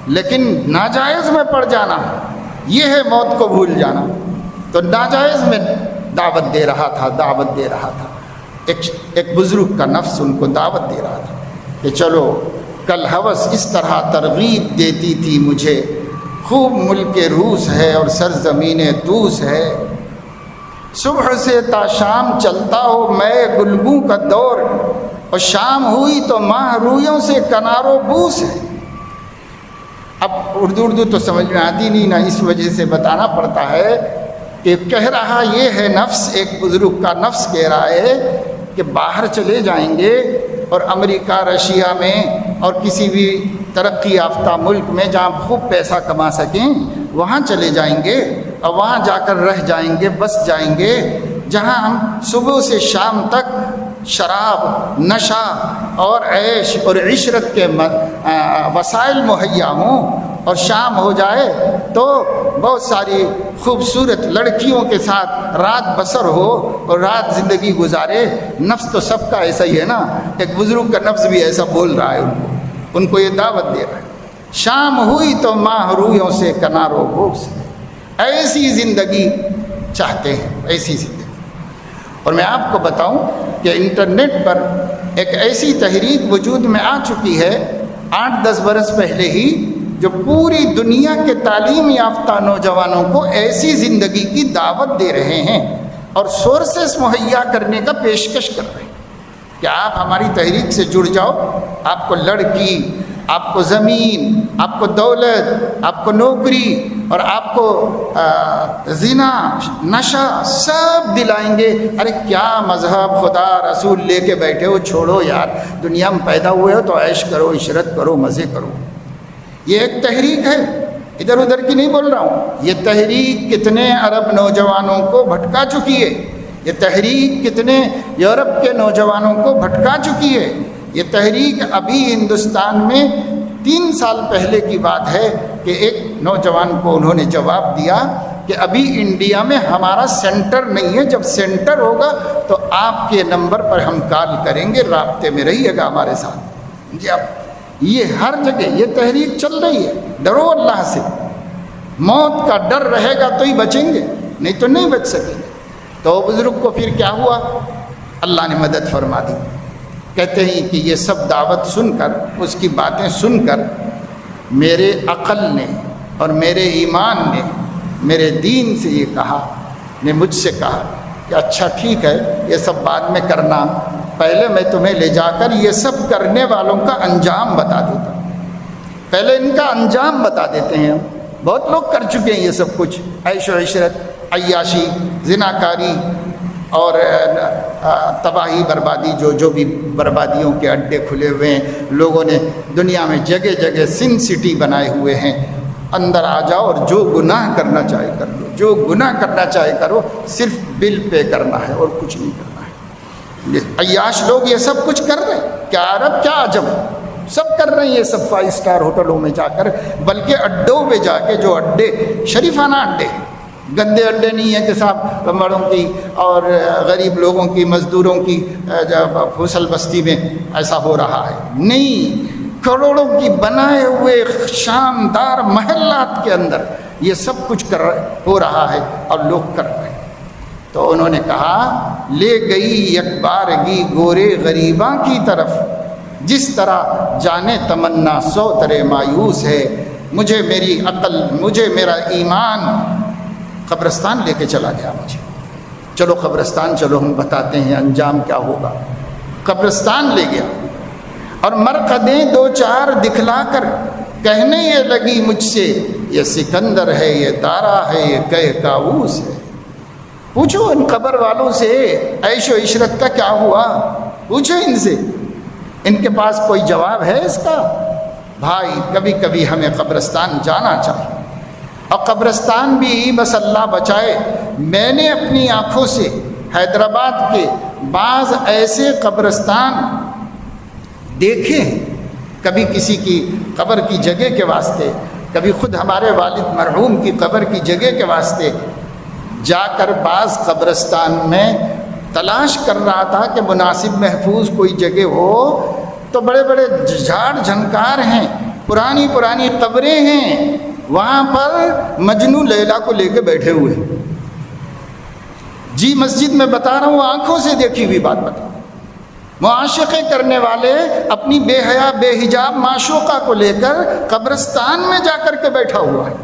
A: لیکن ناجائز میں پڑ جانا یہ ہے موت کو بھول جانا۔ تو ناجائز میں دعوت دے رہا تھا۔ ایک بزرگ کا نفس ان کو دعوت دے رہا تھا کہ چلو، کل ہوس اس طرح ترغیب دیتی تھی مجھے، خوب ملک روس ہے اور سرزمین طوس ہے، صبح سے تا شام چلتا ہو میں گلگوں کا دور، اور شام ہوئی تو ماہ رویوں سے کنارو بوس ہے۔ اب اردو تو سمجھ میں آتی نہیں، نہ اس وجہ سے بتانا پڑتا ہے کہ کہہ رہا یہ ہے نفس، ایک بزرگ کا نفس کہہ رہا ہے کہ باہر چلے جائیں گے اور امریکہ، رشیا میں اور کسی بھی ترقی یافتہ ملک میں جہاں خوب پیسہ کما سکیں وہاں چلے جائیں گے، اور وہاں جا کر رہ جائیں گے، بس جائیں گے، جہاں ہم صبح سے شام تک شراب، نشہ اور عیش اور عشرت کے وسائل مہیا ہوں، اور شام ہو جائے تو بہت ساری خوبصورت لڑکیوں کے ساتھ رات بسر ہو اور رات زندگی گزارے۔ نفس تو سب کا ایسا ہی ہے نا، ایک بزرگ کا نفس بھی ایسا بول رہا ہے، ان کو یہ دعوت دے رہا ہے۔ شام ہوئی تو ماہ رویوں سے کناروں بوس، ایسی زندگی چاہتے ہیں، ایسی زندگی۔ اور میں آپ کو بتاؤں کہ انٹرنیٹ پر ایک ایسی تحریک وجود میں آ چکی ہے، 8-10 برس پہلے ہی جو پوری دنیا کے تعلیم یافتہ نوجوانوں کو ایسی زندگی کی دعوت دے رہے ہیں اور سورسز مہیا کرنے کا پیشکش کر رہے ہیں کہ آپ ہماری تحریک سے جڑ جاؤ، آپ کو لڑکی، آپ کو زمین، آپ کو دولت، آپ کو نوکری اور آپ کو زنا، نشہ سب دلائیں گے۔ ارے کیا مذہب، خدا رسول لے کے بیٹھے ہو، چھوڑو یار، دنیا میں پیدا ہوئے ہو تو عیش کرو، عشرت کرو، مزے کرو۔ یہ ایک تحریک ہے، ادھر ادھر کی نہیں بول رہا ہوں۔ یہ تحریک کتنے عرب نوجوانوں کو بھٹکا چکی ہے، یہ تحریک کتنے یورپ کے نوجوانوں کو بھٹکا چکی ہے۔ یہ تحریک ابھی ہندوستان میں 3 سال پہلے کی بات ہے کہ ایک نوجوان کو انہوں نے جواب دیا کہ ابھی انڈیا میں ہمارا سینٹر نہیں ہے، جب سینٹر ہوگا تو آپ کے نمبر پر ہم کال کریں گے، رابطے میں رہیے گا ہمارے ساتھ۔ جی اب یہ ہر جگہ یہ تحریک چل رہی ہے۔ ڈرو اللہ سے، موت کا ڈر رہے گا تو ہی بچیں گے، نہیں تو نہیں بچ سکیں گے۔ تو بزرگ کو پھر کیا ہوا؟ اللہ نے مدد فرما دی۔ کہتے ہیں کہ یہ سب دعوت سن کر، اس کی باتیں سن کر میرے عقل نے اور میرے ایمان نے میرے دین سے یہ کہا، نے مجھ سے کہا کہ اچھا ٹھیک ہے، یہ سب بعد میں کرنا، پہلے میں تمہیں لے جا کر یہ سب کرنے والوں کا انجام بتا دیتا ہوں۔ پہلے ان کا انجام بتا دیتے ہیں۔ بہت لوگ کر چکے ہیں یہ سب کچھ، عیش و عشرت، عیاشی، زناکاری اور تباہی بربادی، جو بھی بربادیوں کے اڈے کھلے ہوئے ہیں۔ لوگوں نے دنیا میں جگہ جگہ سن سٹی بنائے ہوئے ہیں۔ اندر آ جاؤ اور جو گناہ کرنا چاہے کر لو، جو گناہ کرنا چاہے کرو، صرف بل پے کرنا ہے اور کچھ نہیں کرنا ہے۔ یہ عیاش لوگ یہ سب کچھ کر رہے ہیں، کیا عرب کیا عجم، سب کر رہے ہیں یہ سب 5 اسٹار ہوٹلوں میں جا کر، بلکہ اڈوں پہ جا کے، جو اڈے شریفانہ اڈے، گندے اڈے نہیں ہیں کہ صاحب بڑوں کی اور غریب لوگوں کی، مزدوروں کی فوسل بستی میں ایسا ہو رہا ہے، نہیں، کروڑوں کی بنائے ہوئے شاندار محلات کے اندر یہ سب کچھ ہو رہا ہے اور لوگ کر رہے ہیں۔ تو انہوں نے کہا، لے گئی یک بارگی گورے غریباں کی طرف، جس طرح جانے تمنا 100 طرح مایوس ہے۔ مجھے میری عقل، مجھے میرا ایمان قبرستان لے کے چلا گیا مجھے۔ چلو قبرستان چلو، ہم بتاتے ہیں انجام کیا ہوگا۔ قبرستان لے گیا اور مرقدیں 2-4 دکھلا کر کہنے یہ لگی مجھ سے، یہ سکندر ہے، یہ دارا ہے، یہ کہ کاؤس ہے۔ پوچھو ان قبر والوں سے عیش و عشرت کا کیا ہوا، پوچھو ان سے، ان کے پاس کوئی جواب ہے اس کا؟ بھائی کبھی کبھی ہمیں قبرستان جانا چاہیے، اور قبرستان بھی بس اللہ بچائے۔ میں نے اپنی آنکھوں سے حیدرآباد کے بعض ایسے قبرستان دیکھے ہیں، کبھی کسی کی قبر کی جگہ کے واسطے، کبھی خود ہمارے والد مرحوم کی قبر کی جگہ کے واسطے جا کر بعض قبرستان میں تلاش کر رہا تھا کہ مناسب محفوظ کوئی جگہ ہو، تو بڑے بڑے جھاڑ جھنکار ہیں، پرانی پرانی قبریں ہیں، وہاں پر مجنو لیلا کو لے کے بیٹھے ہوئے ہیں۔ جی مسجد میں بتا رہا ہوں، آنکھوں سے دیکھی ہوئی بات بتا رہا ہوں۔ معاشقے کرنے والے اپنی بے حیا بے حجاب معشوقہ کو لے کر قبرستان میں جا کر کے بیٹھا ہوا ہے۔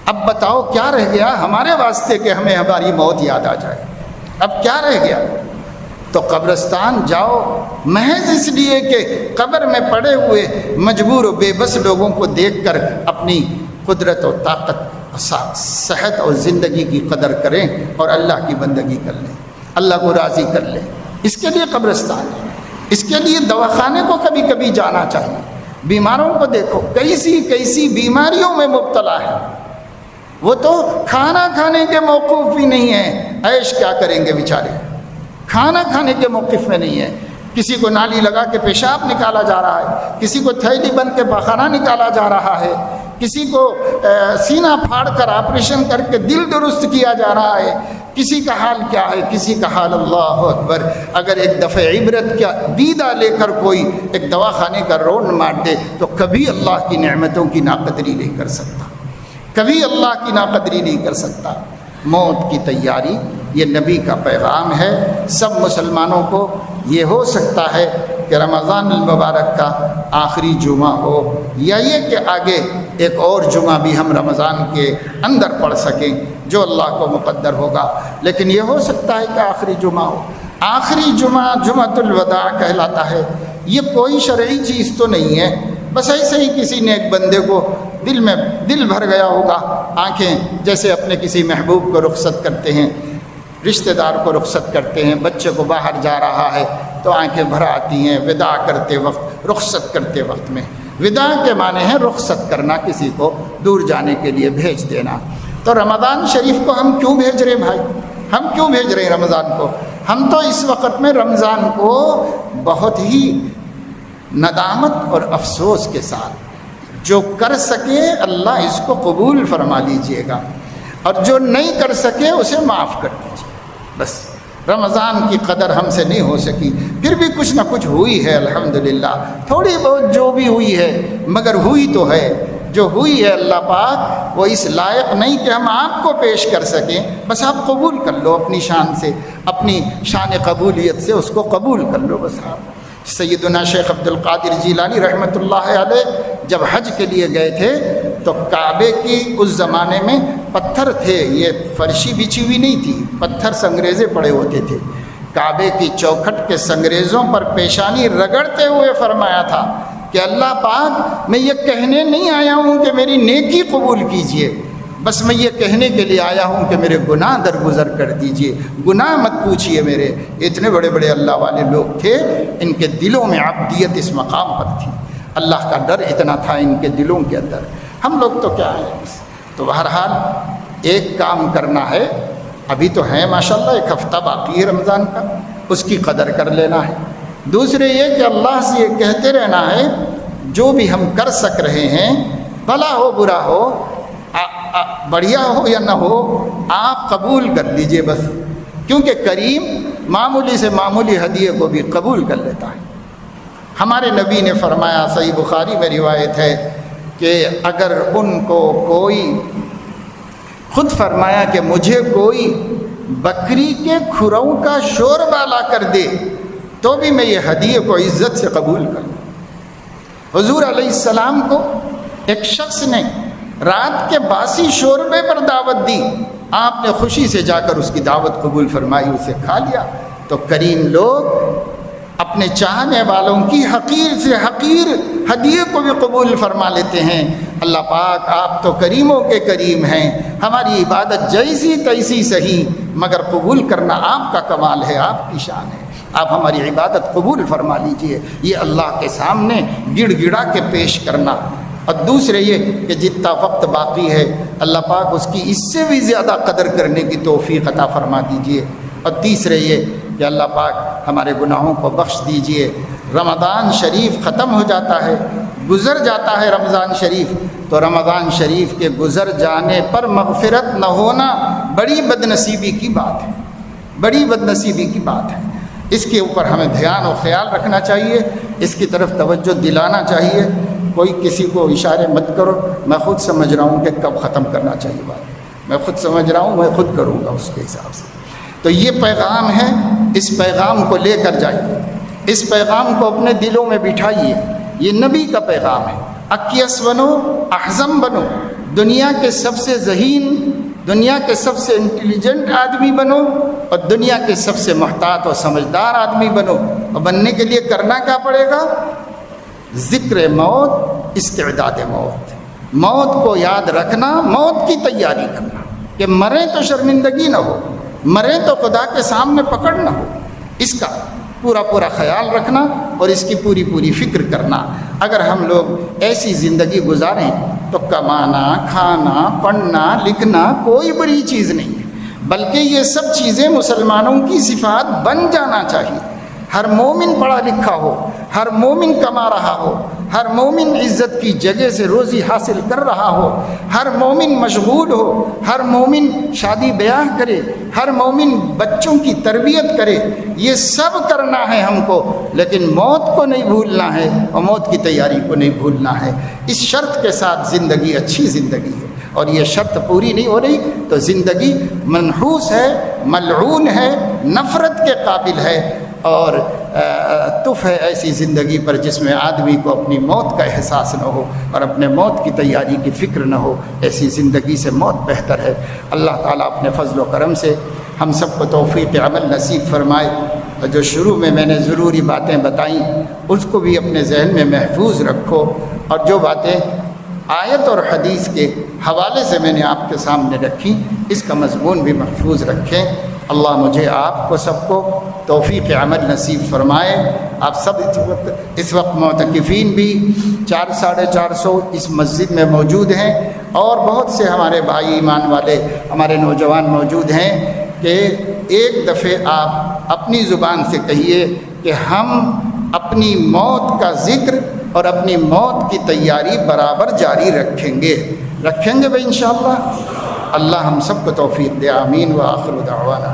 A: اب بتاؤ کیا رہ گیا ہمارے واسطے کہ ہمیں ہماری موت یاد آ جائے؟ اب کیا رہ گیا؟ تو قبرستان جاؤ محض اس لیے کہ قبر میں پڑے ہوئے مجبور و بے بس لوگوں کو دیکھ کر اپنی قدرت و طاقت، صحت اور زندگی کی قدر کریں اور اللہ کی بندگی کر لیں، اللہ کو راضی کر لیں۔ اس کے لیے قبرستان ہے، اس کے لیے دواخانے کو کبھی کبھی جانا چاہیے۔ بیماروں کو دیکھو کیسی بیماریوں میں مبتلا ہے، وہ تو کھانا کھانے کے موقف بھی نہیں ہے، عیش کیا کریں گے بیچارے، کھانا کھانے کے موقف میں نہیں ہے۔ کسی کو نالی لگا کے پیشاب نکالا جا رہا ہے، کسی کو تھیلی بند کے پاخانہ نکالا جا رہا ہے، کسی کو سینہ پھاڑ کر آپریشن کر کے دل درست کیا جا رہا ہے، کسی کا حال کیا ہے، کسی کا حال اللہ اکبر۔ اگر ایک دفعہ عبرت کا دیدہ لے کر کوئی ایک دواخانے کا رونڈ مار دے تو کبھی اللہ کی نعمتوں کی ناقدری نہیں کر سکتا، کبھی اللہ کی ناقدری نہیں کر سکتا۔ موت کی تیاری یہ نبی کا پیغام ہے۔ سب مسلمانوں کو یہ ہو سکتا ہے کہ رمضان المبارک کا آخری جمعہ ہو، یا یہ کہ آگے ایک اور جمعہ بھی ہم رمضان کے اندر پڑھ سکیں، جو اللہ کو مقدر ہوگا۔ لیکن یہ ہو سکتا ہے کہ آخری جمعہ ہو۔ آخری جمعہ جمعۃ الوداع کہلاتا ہے۔ یہ کوئی شرعی چیز تو نہیں ہے، بس ایسے ہی کسی نے ایک بندے کو دل میں دل بھر گیا ہوگا، آنکھیں جیسے اپنے کسی محبوب کو رخصت کرتے ہیں، رشتہ دار کو رخصت کرتے ہیں، بچے کو باہر جا رہا ہے تو آنکھیں بھر آتی ہیں وداع کرتے وقت، رخصت کرتے وقت میں۔ وداع کے معنی ہے رخصت کرنا، کسی کو دور جانے کے لیے بھیج دینا۔ تو رمضان شریف کو ہم کیوں بھیج رہے بھائی؟ ہم کیوں بھیج رہے ہیں رمضان کو؟ ہم تو اس وقت میں رمضان کو بہت ہی ندامت اور افسوس کے ساتھ، جو کر سکے اللہ اس کو قبول فرما لیجئے گا، اور جو نہیں کر سکے اسے معاف کر دیجیے۔ بس رمضان کی قدر ہم سے نہیں ہو سکی، پھر بھی کچھ نہ کچھ ہوئی ہے الحمدللہ، تھوڑی بہت جو بھی ہوئی ہے، مگر ہوئی تو ہے۔ جو ہوئی ہے اللہ پاک وہ اس لائق نہیں کہ ہم آپ کو پیش کر سکیں، بس آپ قبول کر لو اپنی شان سے، اپنی شان قبولیت سے اس کو قبول کر لو بس آپ۔ سیدنا شیخ عبد القادر جیلانی رحمۃ اللہ علیہ جب حج کے لیے گئے تھے تو کعبے کی اس زمانے میں پتھر تھے، یہ فرشی بچھی ہوئی نہیں تھی، پتھر سنگریزے پڑے ہوتے تھے۔ کعبے کی چوکھٹ کے سنگریزوں پر پیشانی رگڑتے ہوئے فرمایا تھا کہ اللہ پاک میں یہ کہنے نہیں آیا ہوں کہ میری نیکی قبول کیجئے، بس میں یہ کہنے کے لیے آیا ہوں کہ میرے گناہ درگزر کر دیجئے، گناہ مت پوچھئے میرے۔ اتنے بڑے بڑے اللہ والے لوگ تھے، ان کے دلوں میں عبدیت اس مقام پر تھی، اللہ کا ڈر اتنا تھا ان کے دلوں کے اندر۔ ہم لوگ تو کیا ہیں بس۔ تو بہرحال ایک کام کرنا ہے، ابھی تو ہے ماشاءاللہ، ایک ہفتہ باقی ہے رمضان کا، اس کی قدر کر لینا ہے۔ دوسرے یہ کہ اللہ سے یہ کہتے رہنا ہے جو بھی ہم کر سک رہے ہیں، بھلا ہو برا ہو، بڑھیا ہو یا نہ ہو، آپ قبول کر لیجئے بس، کیونکہ کریم معمولی سے معمولی ہدیے کو بھی قبول کر لیتا ہے۔ ہمارے نبی نے فرمایا، صحیح بخاری میں روایت ہے کہ اگر ان کو کوئی، خود فرمایا کہ مجھے کوئی بکری کے کھروں کا شوربہ لا کر دے تو بھی میں یہ ہدیے کو عزت سے قبول کروں۔ حضور علیہ السلام کو ایک شخص نے رات کے باسی شوربے پر دعوت دی، آپ نے خوشی سے جا کر اس کی دعوت قبول فرمائی، اسے کھا لیا۔ تو کریم لوگ اپنے چاہنے والوں کی حقیر سے حقیر ہدیے کو بھی قبول فرما لیتے ہیں۔ اللہ پاک آپ تو کریموں کے کریم ہیں، ہماری عبادت جیسی تیسی صحیح، مگر قبول کرنا آپ کا کمال ہے، آپ کی شان ہے، آپ ہماری عبادت قبول فرما لیجئے۔ یہ اللہ کے سامنے گڑ گڑا کے پیش کرنا۔ اور دوسرے یہ کہ جتنا وقت باقی ہے اللہ پاک اس کی اس سے بھی زیادہ قدر کرنے کی توفیق عطا فرما دیجئے۔ اور تیسرے یہ کہ اللہ پاک ہمارے گناہوں کو بخش دیجئے۔ رمضان شریف ختم ہو جاتا ہے، گزر جاتا ہے رمضان شریف، تو رمضان شریف کے گزر جانے پر مغفرت نہ ہونا بڑی بدنصیبی کی بات ہے، بڑی بدنصیبی کی بات ہے۔ اس کے اوپر ہمیں دھیان و خیال رکھنا چاہیے، اس کی طرف توجہ دلانا چاہیے۔ کوئی کسی کو اشارے مت کرو، میں خود سمجھ رہا ہوں کہ کب ختم کرنا چاہیے بات، میں خود سمجھ رہا ہوں، میں خود کروں گا اس کے حساب سے۔ تو یہ پیغام ہے، اس پیغام کو لے کر جائیے، اس پیغام کو اپنے دلوں میں بٹھائیے۔ یہ نبی کا پیغام ہے، اکیس بنو، احزم بنو، دنیا کے سب سے ذہین، دنیا کے سب سے انٹیلیجنٹ آدمی بنو، اور دنیا کے سب سے محتاط اور سمجھدار آدمی بنو۔ اور بننے کے لیے کرنا کیا پڑے گا؟ ذکر موت، استعداد موت، موت کو یاد رکھنا، موت کی تیاری کرنا کہ مریں تو شرمندگی نہ ہو، مریں تو خدا کے سامنے پکڑ نہ ہو، اس کا پورا پورا خیال رکھنا اور اس کی پوری پوری فکر کرنا۔ اگر ہم لوگ ایسی زندگی گزاریں تو کمانا، کھانا، پڑھنا، لکھنا کوئی بڑی چیز نہیں ہے، بلکہ یہ سب چیزیں مسلمانوں کی صفات بن جانا چاہیے۔ ہر مومن پڑھا لکھا ہو، ہر مومن کما رہا ہو، ہر مومن عزت کی جگہ سے روزی حاصل کر رہا ہو، ہر مومن مشغول ہو، ہر مومن شادی بیاہ کرے، ہر مومن بچوں کی تربیت کرے، یہ سب کرنا ہے ہم کو، لیکن موت کو نہیں بھولنا ہے اور موت کی تیاری کو نہیں بھولنا ہے۔ اس شرط کے ساتھ زندگی اچھی زندگی ہے، اور یہ شرط پوری نہیں ہو رہی تو زندگی منحوس ہے، ملعون ہے، نفرت کے قابل ہے، اور تف ہے ایسی زندگی پر جس میں آدمی کو اپنی موت کا احساس نہ ہو اور اپنے موت کی تیاری کی فکر نہ ہو، ایسی زندگی سے موت بہتر ہے۔ اللہ تعالیٰ اپنے فضل و کرم سے ہم سب کو توفیق عمل نصیب فرمائے، اور جو شروع میں نے ضروری باتیں بتائیں اس کو بھی اپنے ذہن میں محفوظ رکھو، اور جو باتیں آیت اور حدیث کے حوالے سے میں نے آپ کے سامنے رکھی اس کا مضمون بھی محفوظ رکھیں۔ اللہ مجھے آپ کو سب کو توفیق عمل نصیب فرمائے۔ آپ سب اس وقت معتکفین بھی 400-450 اس مسجد میں موجود ہیں، اور بہت سے ہمارے بھائی ایمان والے ہمارے نوجوان موجود ہیں، کہ ایک دفعہ آپ اپنی زبان سے کہیے کہ ہم اپنی موت کا ذکر اور اپنی موت کی تیاری برابر جاری رکھیں گے بھائی انشاءاللہ۔ اللہ ہم سب کو توفیق دے، آمین۔ وآخر دعوانا